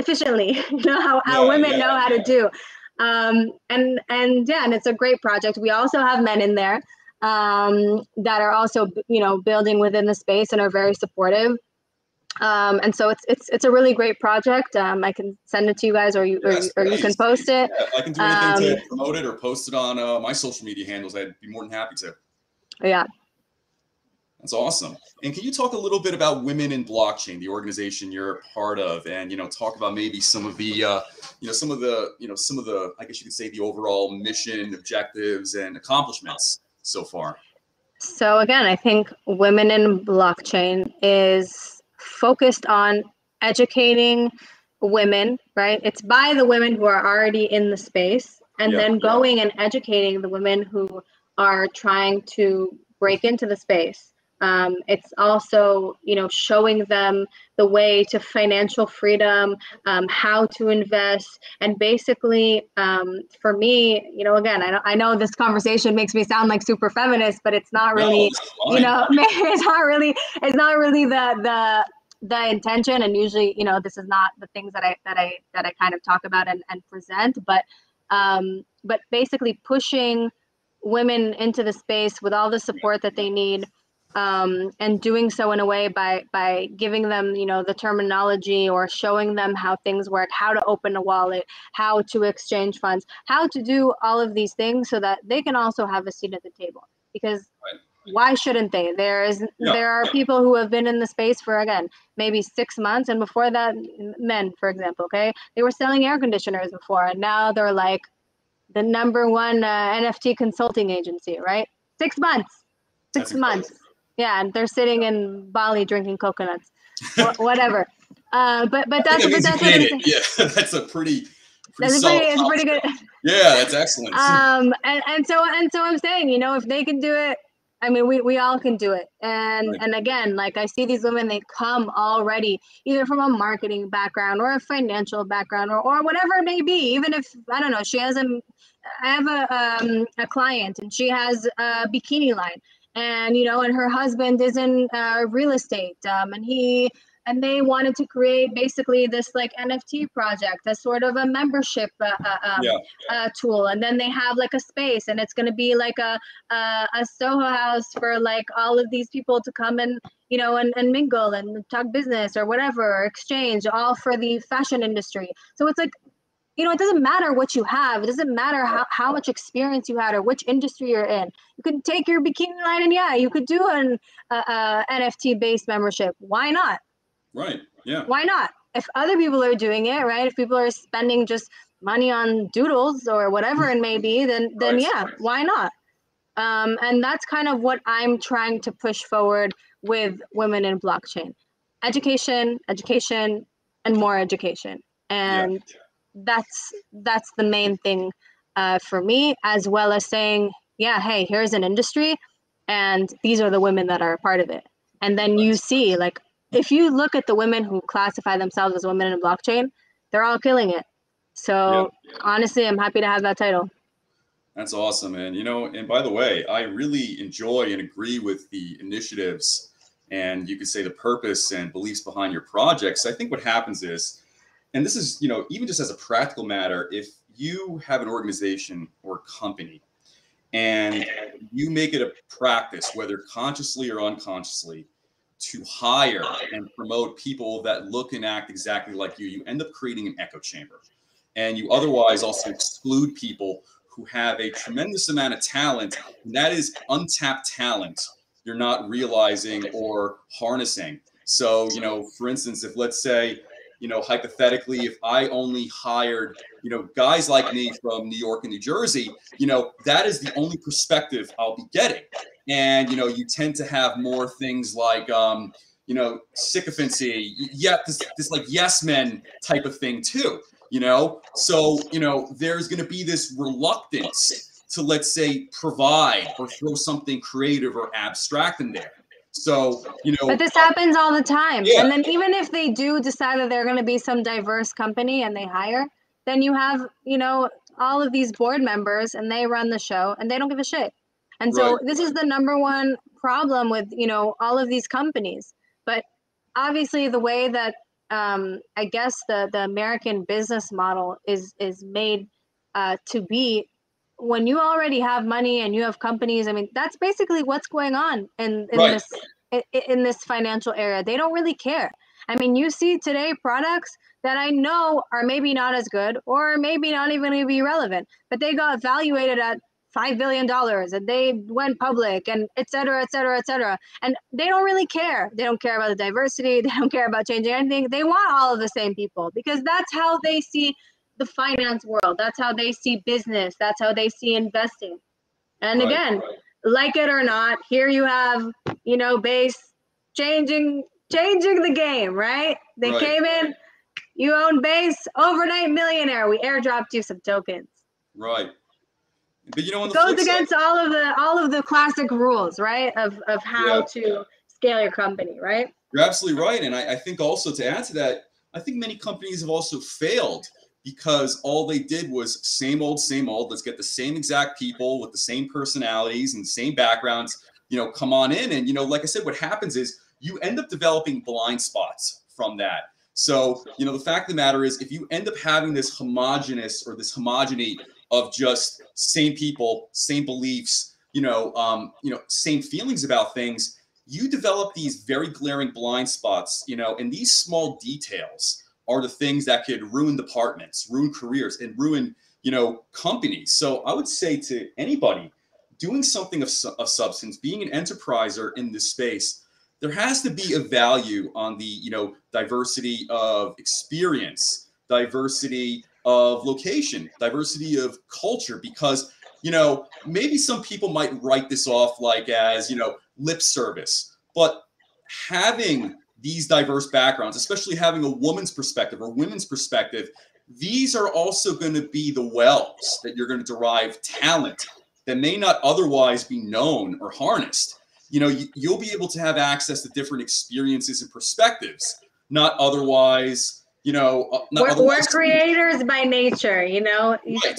efficiently, how women know how to do. And it's a great project. We also have men in there that are also, building within the space and are very supportive. And so it's a really great project. I can send it to you guys, or you can post it. Yeah, if I can do anything to promote it or post it on my social media handles, I'd be more than happy to. Yeah. That's awesome. And can you talk a little bit about Women in Blockchain, the organization you're a part of, and talk about maybe some of the I guess you could say the overall mission, objectives, and accomplishments so far? So again, I think Women in Blockchain is focused on educating women, right? It's by the women who are already in the space, and then going and educating the women who are trying to break into the space. It's also, showing them the way to financial freedom, how to invest, and basically, for me, again, I know this conversation makes me sound like super feminist, but it's not No, really, this is fine. it's not really the intention. And usually, this is not the things that I kind of talk about and present, but basically pushing women into the space with all the support that they need, and doing so in a way by giving them, the terminology, or showing them how things work, how to open a wallet, how to exchange funds, how to do all of these things so that they can also have a seat at the table. Because Right. why shouldn't they? There are people who have been in the space for, again, maybe 6 months, and before that, men, for example, okay, they were selling air conditioners before, and now they're like the number one NFT consulting agency, right? 6 months, That's six incredible. months. Yeah, and they're sitting in Bali drinking coconuts, whatever. But I think that means that's you what made I'm it. saying. Yeah, that's a pretty That's solid it's pretty good. accomplishment. Yeah, that's excellent. And so I'm saying, if they can do it, I mean, we all can do it. And Right. and again, like, I see these women, they come already either from a marketing background or a financial background, or whatever it may be. Even if, I don't know, I have a client, and she has a bikini line, and and her husband is in real estate, and they wanted to create basically this like NFT project, as sort of a membership Yeah. tool. And then they have like a space, and it's going to be like a Soho house for like all of these people to come and, and mingle and talk business or whatever, or exchange, all for the fashion industry. So it's like, it doesn't matter what you have. It doesn't matter how much experience you had or which industry you're in. You can take your bikini line, and yeah, you could do an NFT based membership. Why not? Right. Yeah. Why not? If other people are doing it, right? If people are spending just money on doodles or whatever it may be, then Right. yeah, why not? And that's kind of what I'm trying to push forward with women in blockchain. Education, and more education. Yeah. And that's the main thing for me, as well as saying, yeah, hey, here's an industry, and these are the women that are a part of it. And then you see, like, if you look at the women who classify themselves as women in blockchain, they're all killing it. Yeah. So honestly, I'm happy to have that title. That's awesome. And and by the way, I really enjoy and agree with the initiatives, and you could say the purpose and beliefs behind your projects. I think what happens is, and this is, even just as a practical matter, if you have an organization or a company and you make it a practice, whether consciously or unconsciously, to hire and promote people that look and act exactly like you end up creating an echo chamber. And you otherwise also exclude people who have a tremendous amount of talent, and that is untapped talent you're not realizing or harnessing. So, for instance, if let's say, hypothetically, if I only hired, guys like me from New York and New Jersey, that is the only perspective I'll be getting. And, you tend to have more things like, sycophancy, yeah, this like yes men type of thing too. So there's going to be this reluctance to, let's say, provide or throw something creative or abstract in there. So But this happens all the time. yeah. And then even if they do decide that they're going to be some diverse company and they hire, then you have, all of these board members, and they run the show, and they don't give a shit. And Right. so this is the number one problem with, all of these companies. But obviously the way that, I guess the American business model is made to be, when you already have money and you have companies, I mean, that's basically what's going on Right. in this financial area. They don't really care. I mean, you see today products that I know are maybe not as good, or maybe not even going to be relevant, but they got valuated at $5 billion, and they went public, and et cetera, et cetera, et cetera. And they don't really care. They don't care about the diversity. They don't care about changing anything. They want all of the same people, because that's how they see the finance world. That's how they see business. That's how they see investing. And Right. again, like it or not, here you have, Base changing the game, right? They Right. came in, you own Base, overnight millionaire. We airdropped you some tokens. Right. But, you know, on It the goes flip side, against all of the classic rules, right? Of how yeah, to scale your company, right? you're absolutely right. And I think also to add to that, I think many companies have also failed because all they did was same old, same old. Let's get the same exact people with the same personalities and same backgrounds, you know, come on in. And, you know, like I said, what happens is you end up developing blind spots from that. So, you know, the fact of the matter is, if you end up having this homogenous or this homogeny of just same people, same beliefs, same feelings about things, you develop these very glaring blind spots, you know, and these small details are the things that could ruin departments, ruin careers, and ruin, you know, companies. So I would say to anybody doing something of substance, being an enterpriser in this space, there has to be a value on the, you know, diversity of experience, diversity of location, diversity of culture, because, you know, maybe some people might write this off like as, you know, lip service, but having these diverse backgrounds, especially having a woman's perspective or women's perspective, these are also going to be the wells that you're going to derive talent that may not otherwise be known or harnessed. You know, you'll be able to have access to different experiences and perspectives, not otherwise, not We're otherwise seen. creators by nature, you know. Right.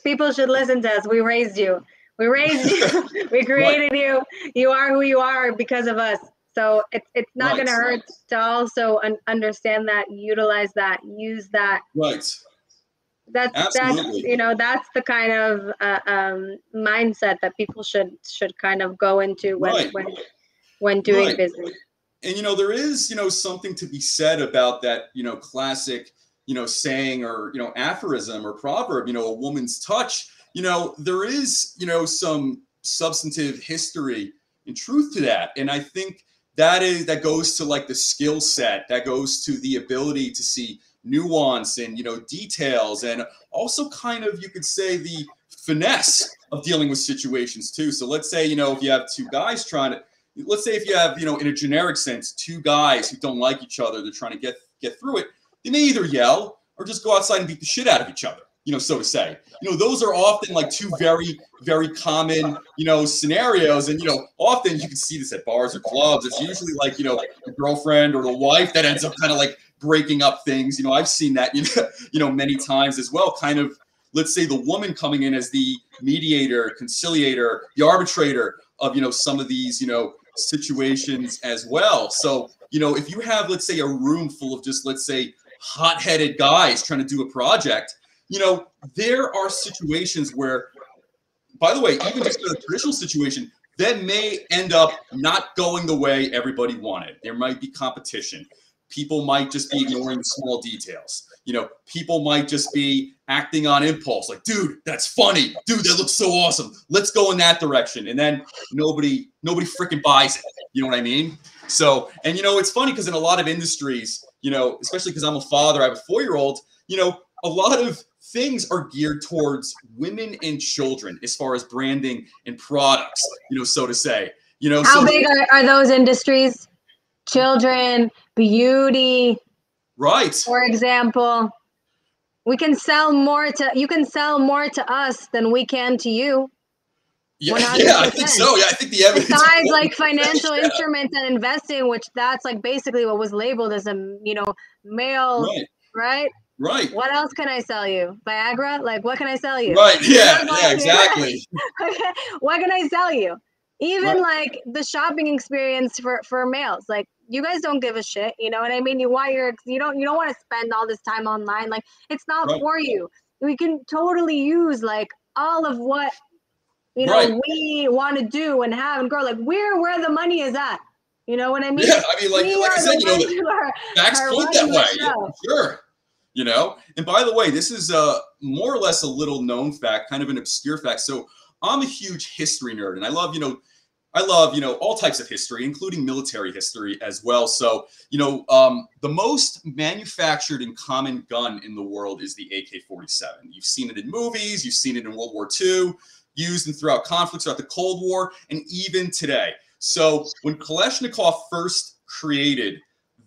People should listen to us. We raised you. We raised you. We Right. created you. You are who you are because of us. So it's not Right. going to hurt to also understand that, utilize that, use that. Right. That's Absolutely. you know, that's the kind of mindset that people should kind of go into Right. when doing Right. business. And, you know, there is, you know, something to be said about that, you know, classic, you know, saying or, you know, aphorism or proverb, you know, a woman's touch. You know, there is, you know, some substantive history and truth to that. And I think that goes to like the skill set, that goes to the ability to see nuance and, you know, details, and also kind of, you could say, the finesse of dealing with situations too. So let's say, you know, if you have two guys trying to, let's say if you have, you know, in a generic sense, two guys who don't like each other, they're trying to get through it, they may either yell or just go outside and beat the shit out of each other, you know, so to say. You know, those are often like two very, very common, you know, scenarios. And, you know, often you can see this at bars or clubs. It's usually like, you know, the girlfriend or the wife that ends up kind of like breaking up things. You know, I've seen that, you know, many times as well, kind of, let's say the woman coming in as the mediator, conciliator, the arbitrator of, you know, some of these, you know, situations as well. So, you know, if you have, let's say, a room full of just, let's say, hot-headed guys trying to do a project, you know, there are situations where, by the way, even just a traditional situation, that may end up not going the way everybody wanted. There might be competition. People might just be ignoring the small details. You know, people might just be acting on impulse, like, dude, that's funny. Dude, that looks so awesome. Let's go in that direction. And then nobody freaking buys it. You know what I mean? So, and, you know, it's funny because in a lot of industries, you know, especially because I'm a father, I have a 4-year-old, you know, a lot of things are geared towards women and children as far as branding and products, you know, so to say. You know, How so big are those industries? Children, beauty, right. for example. We can sell more to you can sell more to us than we can to you. Yeah, 100%. yeah, I think so. Yeah, I think the evidence. Besides, like financial instruments and investing, which that's like basically what was labeled as a, you know, male, right? Right. What else can I sell you? Viagra? Like, what can I sell you? Right. Yeah. Yeah. Exactly. What can I sell you? Even Right. like the shopping experience for males, like you guys don't give a shit. You know what I mean? You don't want to spend all this time online. Like it's not Right. for you. We can totally use like all of what, you know, Right. we want to do and have and grow. Like we're where the money is at. You know what I mean? Yeah. I mean, like I said, you know, the facts point that way. Yeah, for sure. You know, and by the way, this is more or less a little known fact, kind of an obscure fact. So I'm a huge history nerd, and I love, all types of history, including military history as well. So, you know, the most manufactured and common gun in the world is the AK-47. You've seen it in movies, you've seen it in World War II, used in throughout conflicts, throughout the Cold War, and even today. So when Kalashnikov first created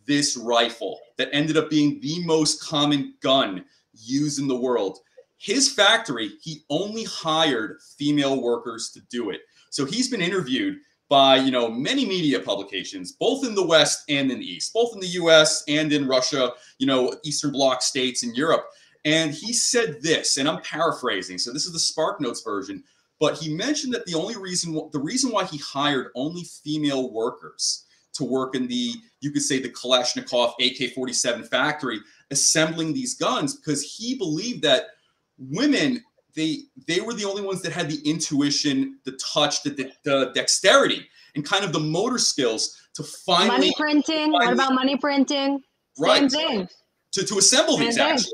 this rifle that ended up being the most common gun used in the world, his factory, he only hired female workers to do it. So he's been interviewed by, many media publications, both in the West and in the East, both in the US and in Russia, Eastern Bloc states and Europe. And he said this, and I'm paraphrasing, so this is the SparkNotes version, but he mentioned that the reason why he hired only female workers to work in you could say the Kalashnikov AK-47 factory, assembling these guns, because he believed that women, they were the only ones that had the intuition, the touch, the dexterity, and kind of the motor skills to finally money printing. What about money printing? Right. Same thing. To assemble these actually,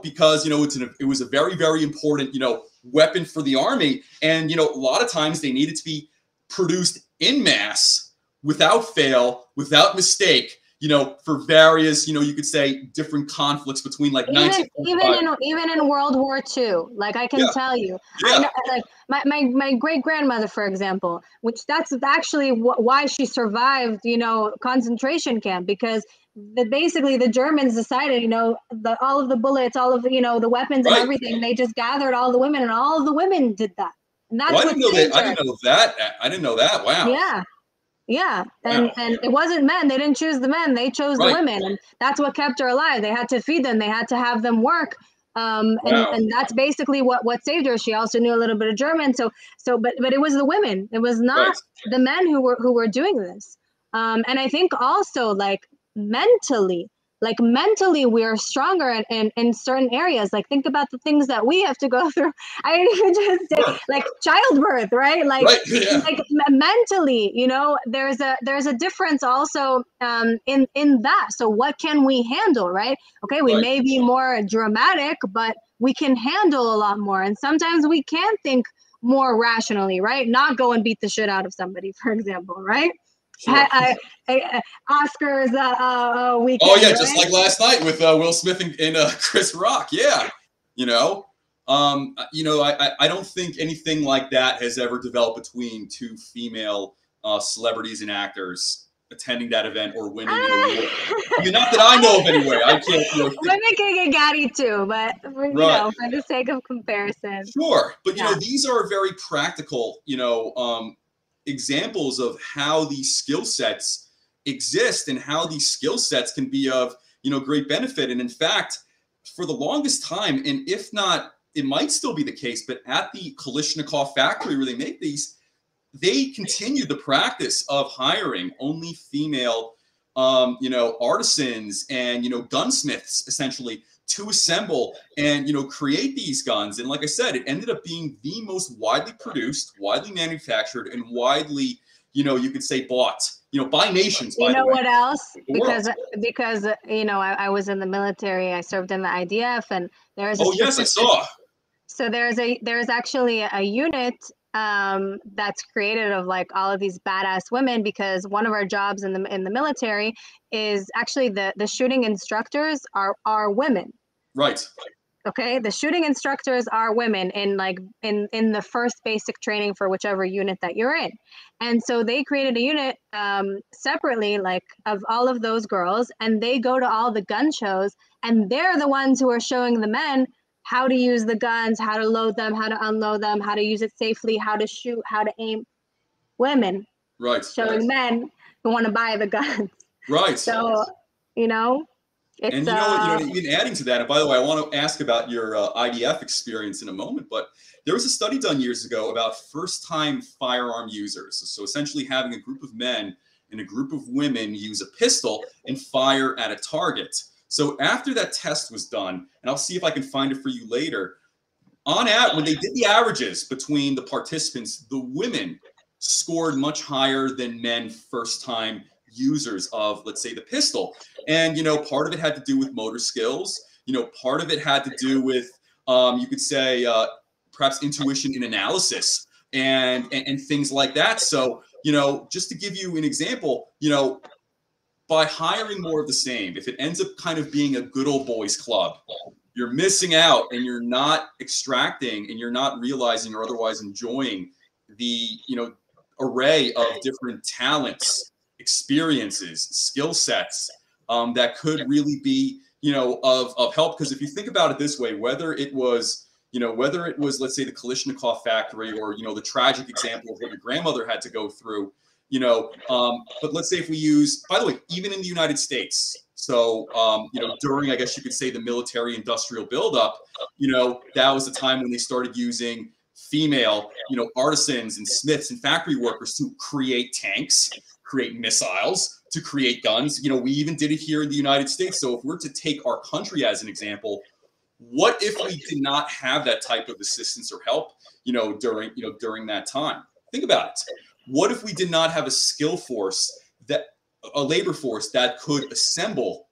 because it was a very, very important weapon for the army, and a lot of times they needed to be produced in mass, without fail, without mistake. For various, you could say different conflicts between like even in World War II. Like I can tell you, I know, like my great grandmother, for example, which that's actually why she survived, concentration camp, because basically the Germans decided, all of the bullets, all of the weapons and everything. They just gathered all the women, and all of the women did that. And that's I didn't know that. I didn't know that. Wow. Yeah. Yeah, and it wasn't men. They didn't choose the men. They chose the women, and that's what kept her alive. They had to feed them. They had to have them work, and that's basically what saved her. She also knew a little bit of German, but it was the women. It was not the men who were doing this. And I think also like mentally we are stronger in certain areas. Like think about the things that we have to go through. I didn't even just say like childbirth, right? Like mentally, there's a difference also in that. So what can we handle, right? Okay, we may be more dramatic, but we can handle a lot more. And sometimes we can think more rationally, right? Not go and beat the shit out of somebody, for example, right? Sure. Oscars weekend. Oh yeah, just like last night with Will Smith and Chris Rock. Yeah, I don't think anything like that has ever developed between two female celebrities and actors attending that event or winning an award. I mean, not that I know of anyway. I can't. Women can get Gatti too, but for the sake of comparison. Sure, but these are very practical. Examples of how these skill sets exist and how these skill sets can be of great benefit. And in fact, for the longest time, and if not, it might still be the case, but at the Kalashnikov factory where they make these, they continued the practice of hiring only female artisans and gunsmiths essentially to assemble and create these guns. And like I said, it ended up being the most widely produced, widely manufactured, and widely you could say bought by nations. You know what else? Because I was in the military. I served in the IDF, and there's I saw. So there's actually a unit that's created of like all of these badass women, because one of our jobs in the military is actually the shooting instructors are women. Right. Okay, the shooting instructors are women in the first basic training for whichever unit that you're in. And so they created a unit separately, like of all of those girls, and they go to all the gun shows, and they're the ones who are showing the men how to use the guns, how to load them, how to unload them, how to use it safely, how to shoot, how to aim. Women. Right. Showing men who want to buy the guns. Right. So, it's, and even adding to that, and by the way, I want to ask about your IDF experience in a moment, but there was a study done years ago about first-time firearm users. So essentially having a group of men and a group of women use a pistol and fire at a target. So after that test was done, and I'll see if I can find it for you later, when they did the averages between the participants, the women scored much higher than men first-time users of, let's say, the pistol. And part of it had to do with motor skills. Part of it had to do with you could say perhaps intuition in analysis and things like that. So just to give you an example, by hiring more of the same, if it ends up kind of being a good old boys club, you're missing out, and you're not extracting, and you're not realizing or otherwise enjoying the array of different talents, experiences, skill sets that could really be of help. Because if you think about it this way, whether it was, let's say the Kalashnikov factory, or, the tragic example of what your grandmother had to go through, but let's say if we use, by the way, even in the United States, so, during, I guess you could say, the military industrial buildup, that was the time when they started using female, artisans and smiths and factory workers to create tanks, create missiles, to create guns. We even did it here in the United States. So if we're to take our country as an example, what if we did not have that type of assistance or help, during that time? Think about it. What if we did not have a labor force that could assemble?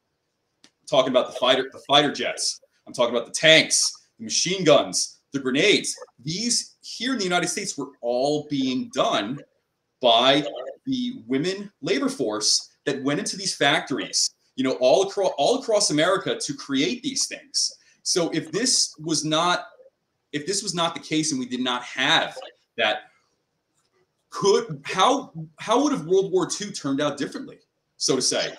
I'm talking about the fighter jets. I'm talking about the tanks, the machine guns, the grenades. These here in the United States were all being done by the women labor force that went into these factories, all across America to create these things. So if this was not the case, and we did not have that, how would have World War II turned out differently, so to say?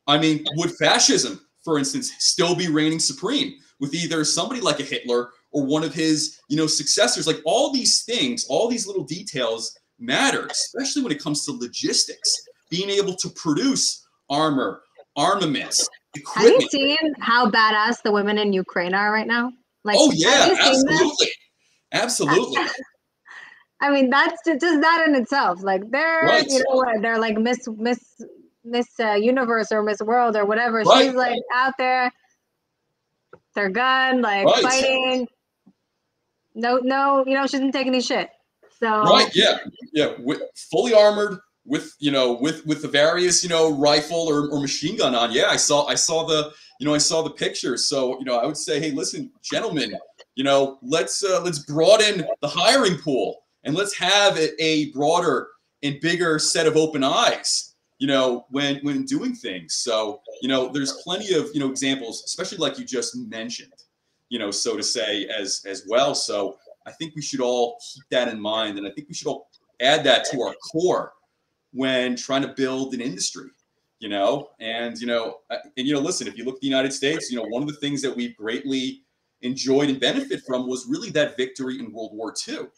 I mean, would fascism, for instance, still be reigning supreme with either somebody like a Hitler or one of his, successors? Like, all these things, all these little details matter, especially when it comes to logistics, being able to produce armor, armaments, equipment. Have you seen how badass the women in Ukraine are right now? Like, oh yeah, absolutely, absolutely. I mean, that's just that in itself. Like, they're, right. They're like Miss Universe or Miss World or whatever. Right. She's like out there, their gun, like right. fighting. No, she doesn't take any shit. So right, yeah, fully armored with the various rifle or machine gun on. Yeah, I saw the pictures. So I would say, hey, listen, gentlemen, let's broaden the hiring pool, and let's have a broader and bigger set of open eyes, when doing things. So, there's plenty of, examples, especially like you just mentioned, so to say, as well. So I think we should all keep that in mind. And I think we should all add that to our core when trying to build an industry, and listen, if you look at the United States, one of the things that we've greatly enjoyed and benefit from was really that victory in World War II.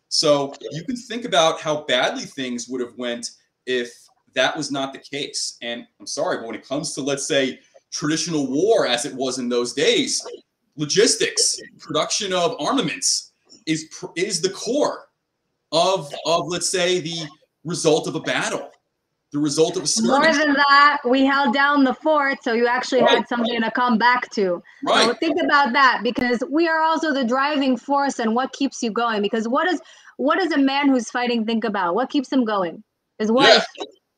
So you can think about how badly things would have went if that was not the case. And I'm sorry, but when it comes to, let's say, traditional war as it was in those days, logistics, production of armaments is the core of let's say, the result of a battle, the result of a skirmish. More than that, we held down the fort, so you actually had something to come back to. Right. So think about that, because we are also the driving force and what keeps you going. Because what does a man who's fighting think about? What keeps him going? His wife,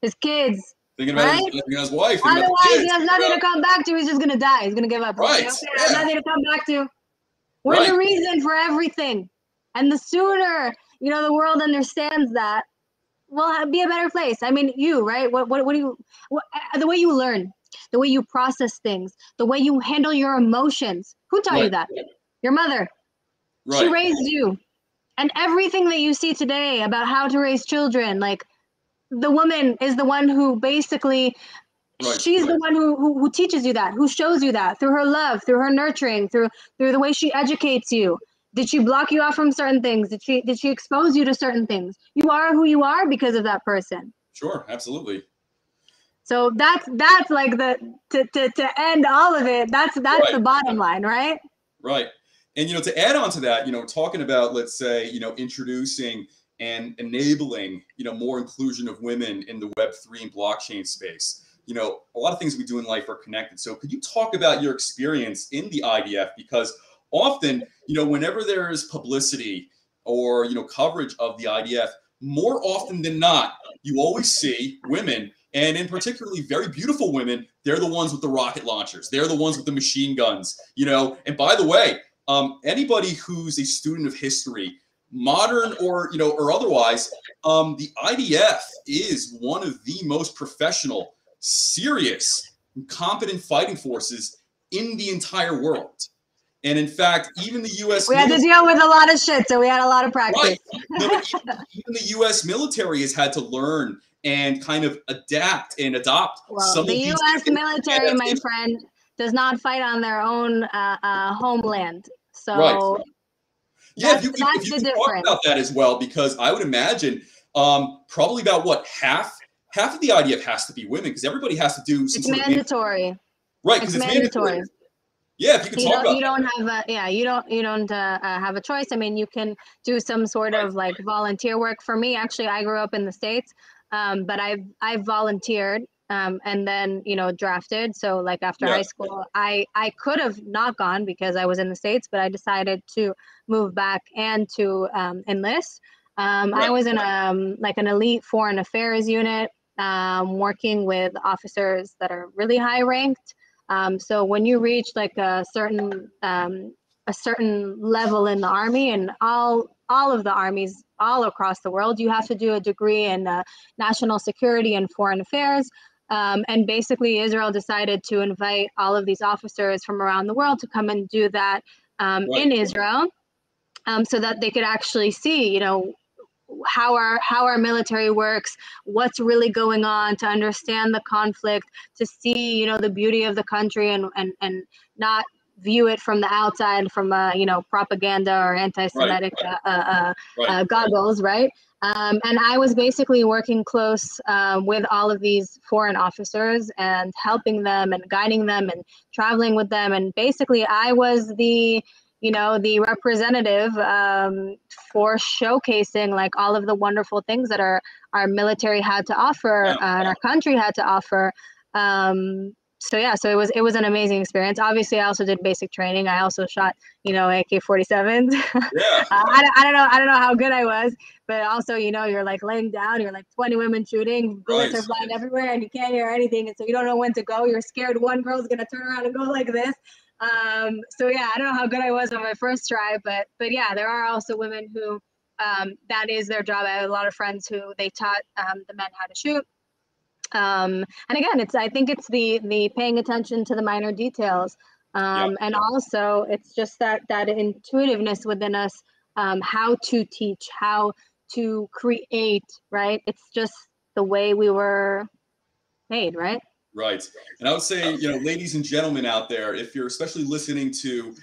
his kids. Thinking about his wife. Otherwise, he has nothing to come back to. He's just gonna die. He's gonna give up. Right. There's nothing to come back to. We're the reason for everything, and the sooner the world understands that, we'll be a better place. I mean, right? What do you? The way you learn, the way you process things, the way you handle your emotions. Who taught you that? Your mother. Right. She raised you, and everything that you see today about how to raise children, like, the woman is the one who basically, she's the one who teaches you that, who shows you that through her love, through her nurturing, through the way she educates you. Did she block you off from certain things? Did she expose you to certain things? You are who you are because of that person. Sure, absolutely. So that's like to end all of it. That's the bottom line, right? Right. And to add on to that, talking about, let's say, introducing and enabling, more inclusion of women in the Web3 and blockchain space. A lot of things we do in life are connected. So could you talk about your experience in the IDF? Because often, whenever there is publicity or, coverage of the IDF, more often than not, you always see women, and in particularly very beautiful women. They're the ones with the rocket launchers. They're the ones with the machine guns, and by the way, anybody who's a student of history, modern or otherwise, the IDF is one of the most professional, serious, competent fighting forces in the entire world. And in fact, even the U.S. We had to deal with a lot of shit, so we had a lot of practice. Right. No, but even the U.S. military has had to learn and kind of adapt and adopt. Well, the U.S. military, my friend, does not fight on their own homeland. Right. So Yeah, that's if you the could talk difference. about that as well, because I would imagine probably about what half of the IDF has to be women, because everybody has to do some It's sort of mandatory. right, because It's it's mandatory. mandatory. Yeah, if you could talk about You don't have a, yeah, you don't have a choice. I mean, you can do some sort right, of like volunteer work. For me, actually, I grew up in the States, but I've volunteered, and then drafted. So like after yeah, high school, I could have not gone because I was in the States, but I decided to move back and to enlist. yeah, I was in like an elite foreign affairs unit, working with officers that are really high ranked. So when you reach like a certain level in the army, and all of the armies all across the world, you have to do a degree in national security and foreign affairs. And basically, Israel decided to invite all of these officers from around the world to come and do that right, in Israel, so that they could actually see, how our military works, what's really going on, to understand the conflict, to see the beauty of the country, and not view it from the outside from propaganda or right, anti-Semitic right, goggles, right? And I was basically working close with all of these foreign officers and helping them and guiding them and traveling with them. And basically, I was the representative for showcasing like all of the wonderful things that our military had to offer, yeah, and our country had to offer. So yeah, so it was an amazing experience. Obviously, I also did basic training. I also shot AK-47s. yeah, I don't know how good I was, but also you're like laying down, you're like 20 women shooting, bullets right, are flying everywhere, and you can't hear anything, and so you don't know when to go. You're scared one girl's gonna turn around and go like this. So yeah, I don't know how good I was on my first try, but yeah, there are also women who that is their job. I have a lot of friends who they taught the men how to shoot. And again, I think it's the paying attention to the minor details, yeah. and also it's just that intuitiveness within us, how to teach, how to create, right? It's just the way we were made, right? Right. And I would say, ladies and gentlemen out there, if you're especially listening to,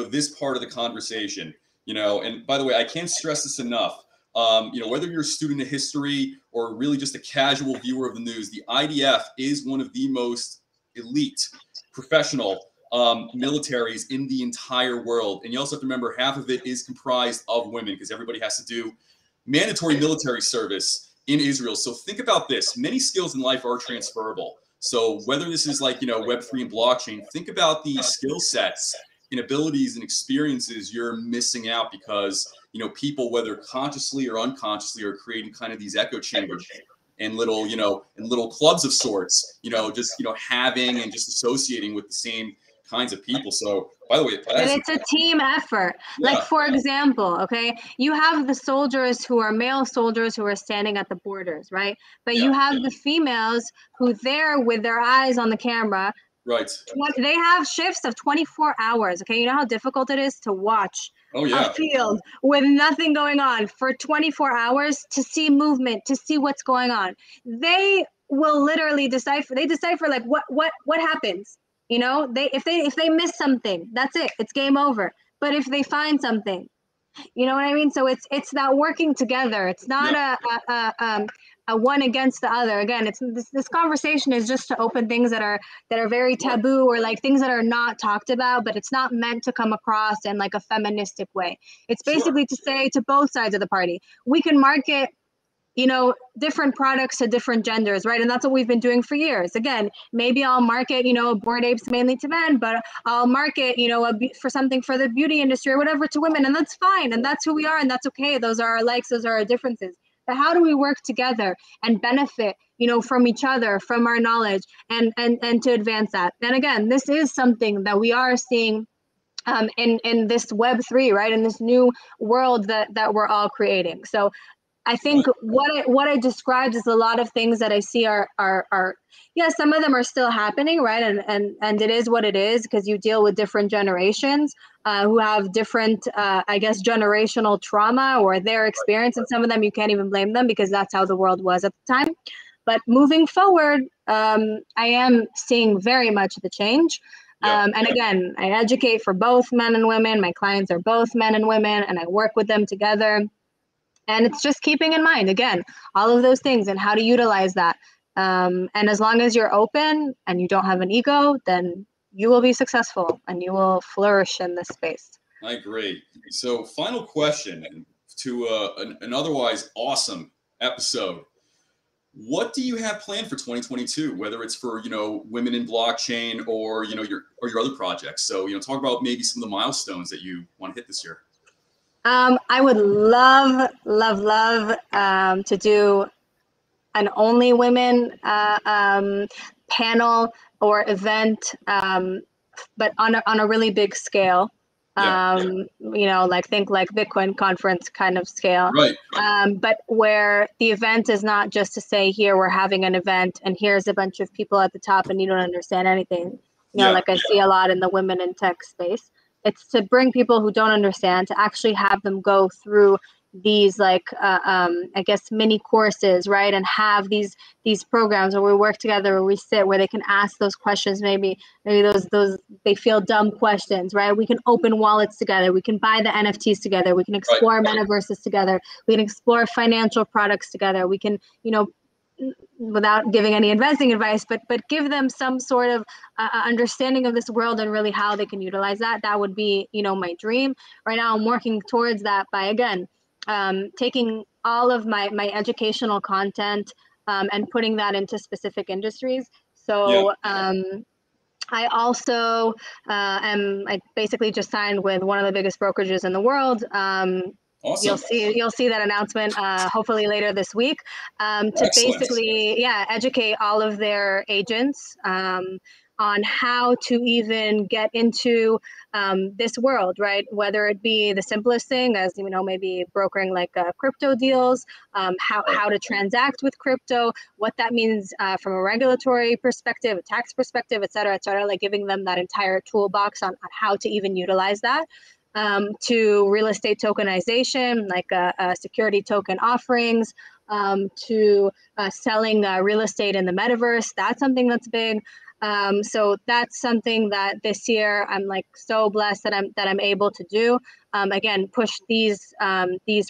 this part of the conversation, and by the way, I can't stress this enough. Whether you're a student of history or really just a casual viewer of the news, the IDF is one of the most elite professional militaries in the entire world. And you also have to remember half of it is comprised of women because everybody has to do mandatory military service in Israel. So think about this. Many skills in life are transferable. So whether this is like, Web3 and blockchain, think about the skill sets and abilities and experiences you're missing out because, people, whether consciously or unconsciously, are creating kind of these echo chambers and little, and little clubs of sorts, just, having and just associating with the same kinds of people. So by the way, And it's a team effort. Like, yeah, for example, okay, you have the soldiers who are male soldiers who are standing at the borders, right? But yeah, you have the females who they're with their eyes on the camera. right. They have shifts of 24 hours. Okay, you know how difficult it is to watch Oh a yeah, field with nothing going on for 24 hours to see movement, to see what's going on. They will literally decipher. They decipher like what happens. If they miss something, that's it. It's game over. But if they find something, you know what I mean? So it's that working together. It's not yeah, a one against the other. Again, it's this conversation is just to open things that are very sure, taboo, or like things that are not talked about, but it's not meant to come across in like a feministic way. It's sure, basically to say to both sides of the party, we can market different products to different genders, right? And that's what we've been doing for years. Again, maybe I'll market, Bored Apes mainly to men, but I'll market, for something for the beauty industry or whatever to women, and that's fine, and that's who we are, and that's okay. Those are our likes, those are our differences. But how do we work together and benefit, from each other, from our knowledge, and to advance that? And again, this is something that we are seeing in this Web3, right? In this new world that we're all creating. So I think right, what I described is a lot of things that I see are yeah, some of them are still happening, right? And it is what it is, because you deal with different generations who have different, I guess, generational trauma or their experience, and some of them you can't even blame them because that's how the world was at the time. But moving forward, I am seeing very much the change. And again, I educate for both men and women. My clients are both men and women, and I work with them together. And it's just keeping in mind, again, all of those things and how to utilize that. And as long as you're open and you don't have an ego, then you will be successful and you will flourish in this space. I agree. So final question to an otherwise awesome episode. What do you have planned for 2022, whether it's for, women in blockchain or, your other projects? So, talk about maybe some of the milestones that you want to hit this year. I would love to do an only women panel or event, but on a really big scale. Think like Bitcoin conference kind of scale. Right. But where the event is not just to say, here, we're having an event and here's a bunch of people at the top and you don't understand anything. Like I see a lot in the women in tech space. It's to bring people who don't understand, to actually have them go through these mini courses, right? And have these programs where we work together, where we sit, where they can ask those questions, maybe those they feel dumb questions, right? We can open wallets together, we can buy the NFTs together, we can explore metaverses together, we can explore financial products together, we can, without giving any investing advice, but give them some sort of understanding of this world and really how they can utilize that. That would be, my dream. Right now I'm working towards that by, again, taking all of my educational content and putting that into specific industries. So I also I basically just signed with one of the biggest brokerages in the world. Awesome. You'll see that announcement hopefully later this week to basically educate all of their agents on how to even get into this world, right? Whether it be the simplest thing as, maybe brokering like crypto deals, how to transact with crypto, what that means from a regulatory perspective, a tax perspective, et cetera, like giving them that entire toolbox on how to even utilize that. To real estate tokenization, like security token offerings, to selling real estate in the metaverse. That's something that's big. So that's something that this year I'm like so blessed that I'm able to do. Again, push these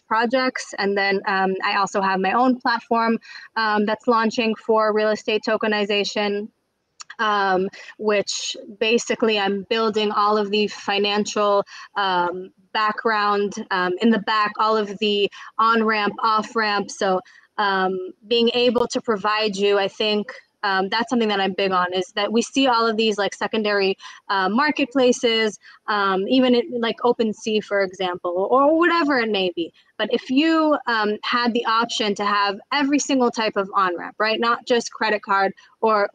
projects, and then I also have my own platform that's launching for real estate tokenization. Which basically I'm building all of the financial background in the back, all of the on-ramp, off-ramp. So being able to provide you, I think, that's something that I'm big on, is that we see all of these like secondary marketplaces, even like OpenSea, for example, or whatever it may be. But if you had the option to have every single type of on-ramp, right? Not just credit card or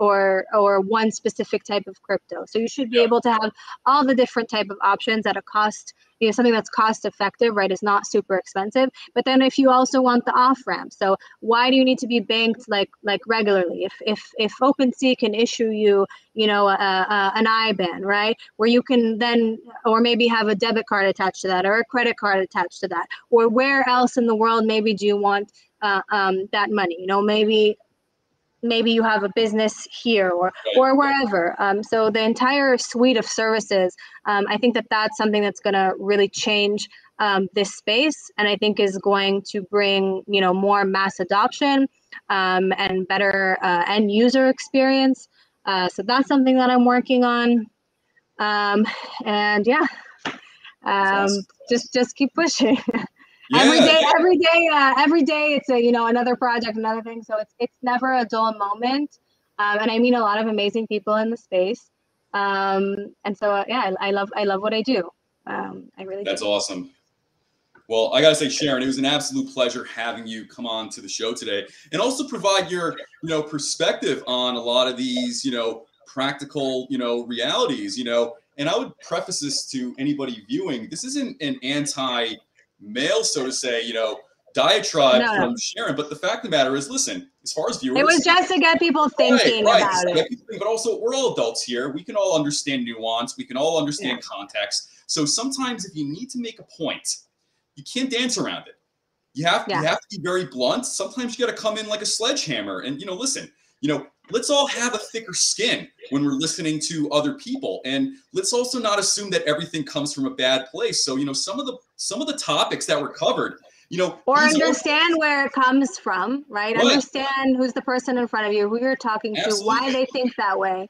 one specific type of crypto. So you should be able to have all the different type of options at a cost, something that's cost effective, right? Is not super expensive. But then if you also want the off-ramp, so why do you need to be banked like regularly? If OpenSea can issue you, an IBAN, right? Where you can then, or maybe have a debit card attached to that, or a credit card attached to that, or where else in the world maybe do you want that money? Maybe you have a business here or wherever. So the entire suite of services, I think that's something that's going to really change this space, and I think is going to bring more mass adoption and better end user experience. So that's something that I'm working on, and awesome. just keep pushing. Every day it's another project, another thing. So it's never a dull moment, and I meet a lot of amazing people in the space, and so I love what I do. I really do. That's awesome. Well, I gotta say, Sharon, it was an absolute pleasure having you come on to the show today, and also provide your perspective on a lot of these practical realities. And I would preface this to anybody viewing. This isn't an anti-male, so to say, diatribe from Sharon. But the fact of the matter is, listen, as far as viewers, it was just to get people thinking about it. But also, we're all adults here. We can all understand nuance. We can all understand context. So sometimes, if you need to make a point, you can't dance around it. You have to be very blunt. Sometimes you got to come in like a sledgehammer. And listen, let's all have a thicker skin when we're listening to other people, and let's also not assume that everything comes from a bad place. So, some of the topics that were covered, or understand where it comes from, right? Right. Understand who's the person in front of you, who you're talking to, why they think that way.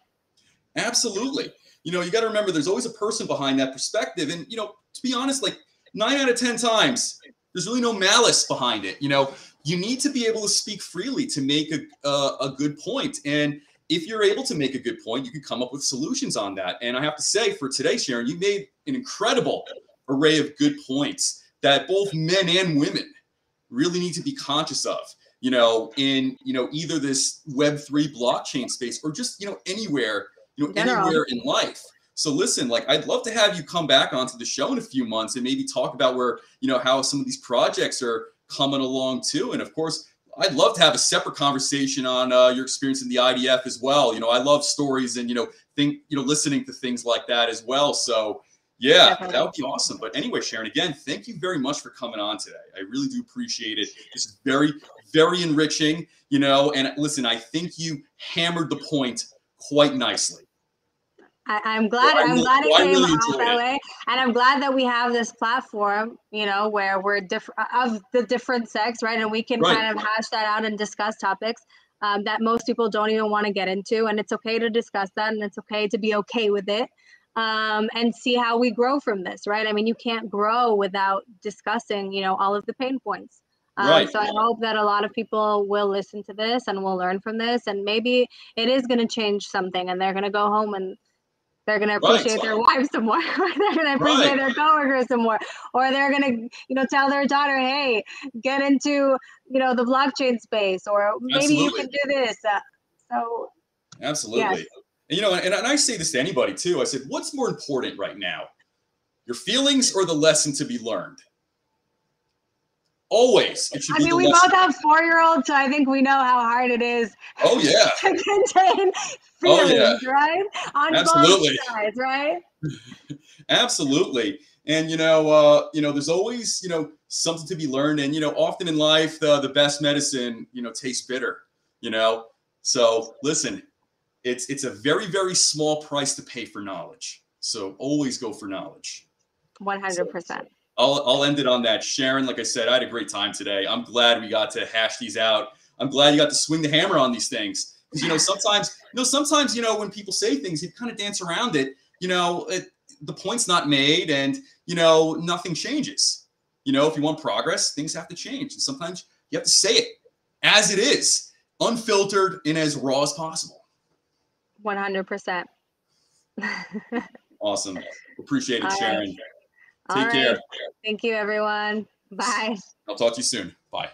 Absolutely. You got to remember there's always a person behind that perspective. And, to be honest, like 9 out of 10 times, there's really no malice behind it. You need to be able to speak freely to make a good point. And if you're able to make a good point, you can come up with solutions on that. And I have to say, for today, Sharon, you made an incredible array of good points that both men and women really need to be conscious of, in, either this Web3 blockchain space or just, anywhere, anywhere in life. So listen, like, I'd love to have you come back onto the show in a few months and maybe talk about where, how some of these projects are coming along too. And of course, I'd love to have a separate conversation on your experience in the IDF as well. I love stories and, listening to things like that as well. So yeah, that would be awesome. But anyway, Sharon, again, thank you very much for coming on today. I really do appreciate it. This is very, very enriching, and listen, I think you hammered the point quite nicely. I'm glad. I'm glad it came out that way, and I'm glad that we have this platform, where we're different of the different sex, right? And we can kind of hash that out and discuss topics that most people don't even want to get into, and it's okay to discuss that, and it's okay to be okay with it, and see how we grow from this, right? I mean, you can't grow without discussing, all of the pain points. So I hope that a lot of people will listen to this and will learn from this, and maybe it is going to change something, and they're going to go home and they're going to appreciate their wives some more. Or they're going to appreciate their coworkers some more. Or they're going to, tell their daughter, hey, get into, the blockchain space, or maybe you can do this. Absolutely. Yes. And I say this to anybody too. I said, what's more important right now? Your feelings or the lesson to be learned? Always. It should be we both have 4-year-olds, so I think we know how hard it is. Oh, yeah. To contain feelings, right? On both sides, right? Absolutely. And, there's always, something to be learned. And, often in life, the best medicine, tastes bitter, So listen, it's a very, very small price to pay for knowledge. So always go for knowledge. 100%. I'll end it on that. Sharon, like I said, I had a great time today. I'm glad we got to hash these out. I'm glad you got to swing the hammer on these things. Because, sometimes, when people say things, you kind of dance around it. The point's not made and, nothing changes. If you want progress, things have to change. And sometimes you have to say it as it is, unfiltered and as raw as possible. 100%. Awesome. Appreciate it, Sharon. Take care. Thank you, everyone. Bye. I'll talk to you soon. Bye.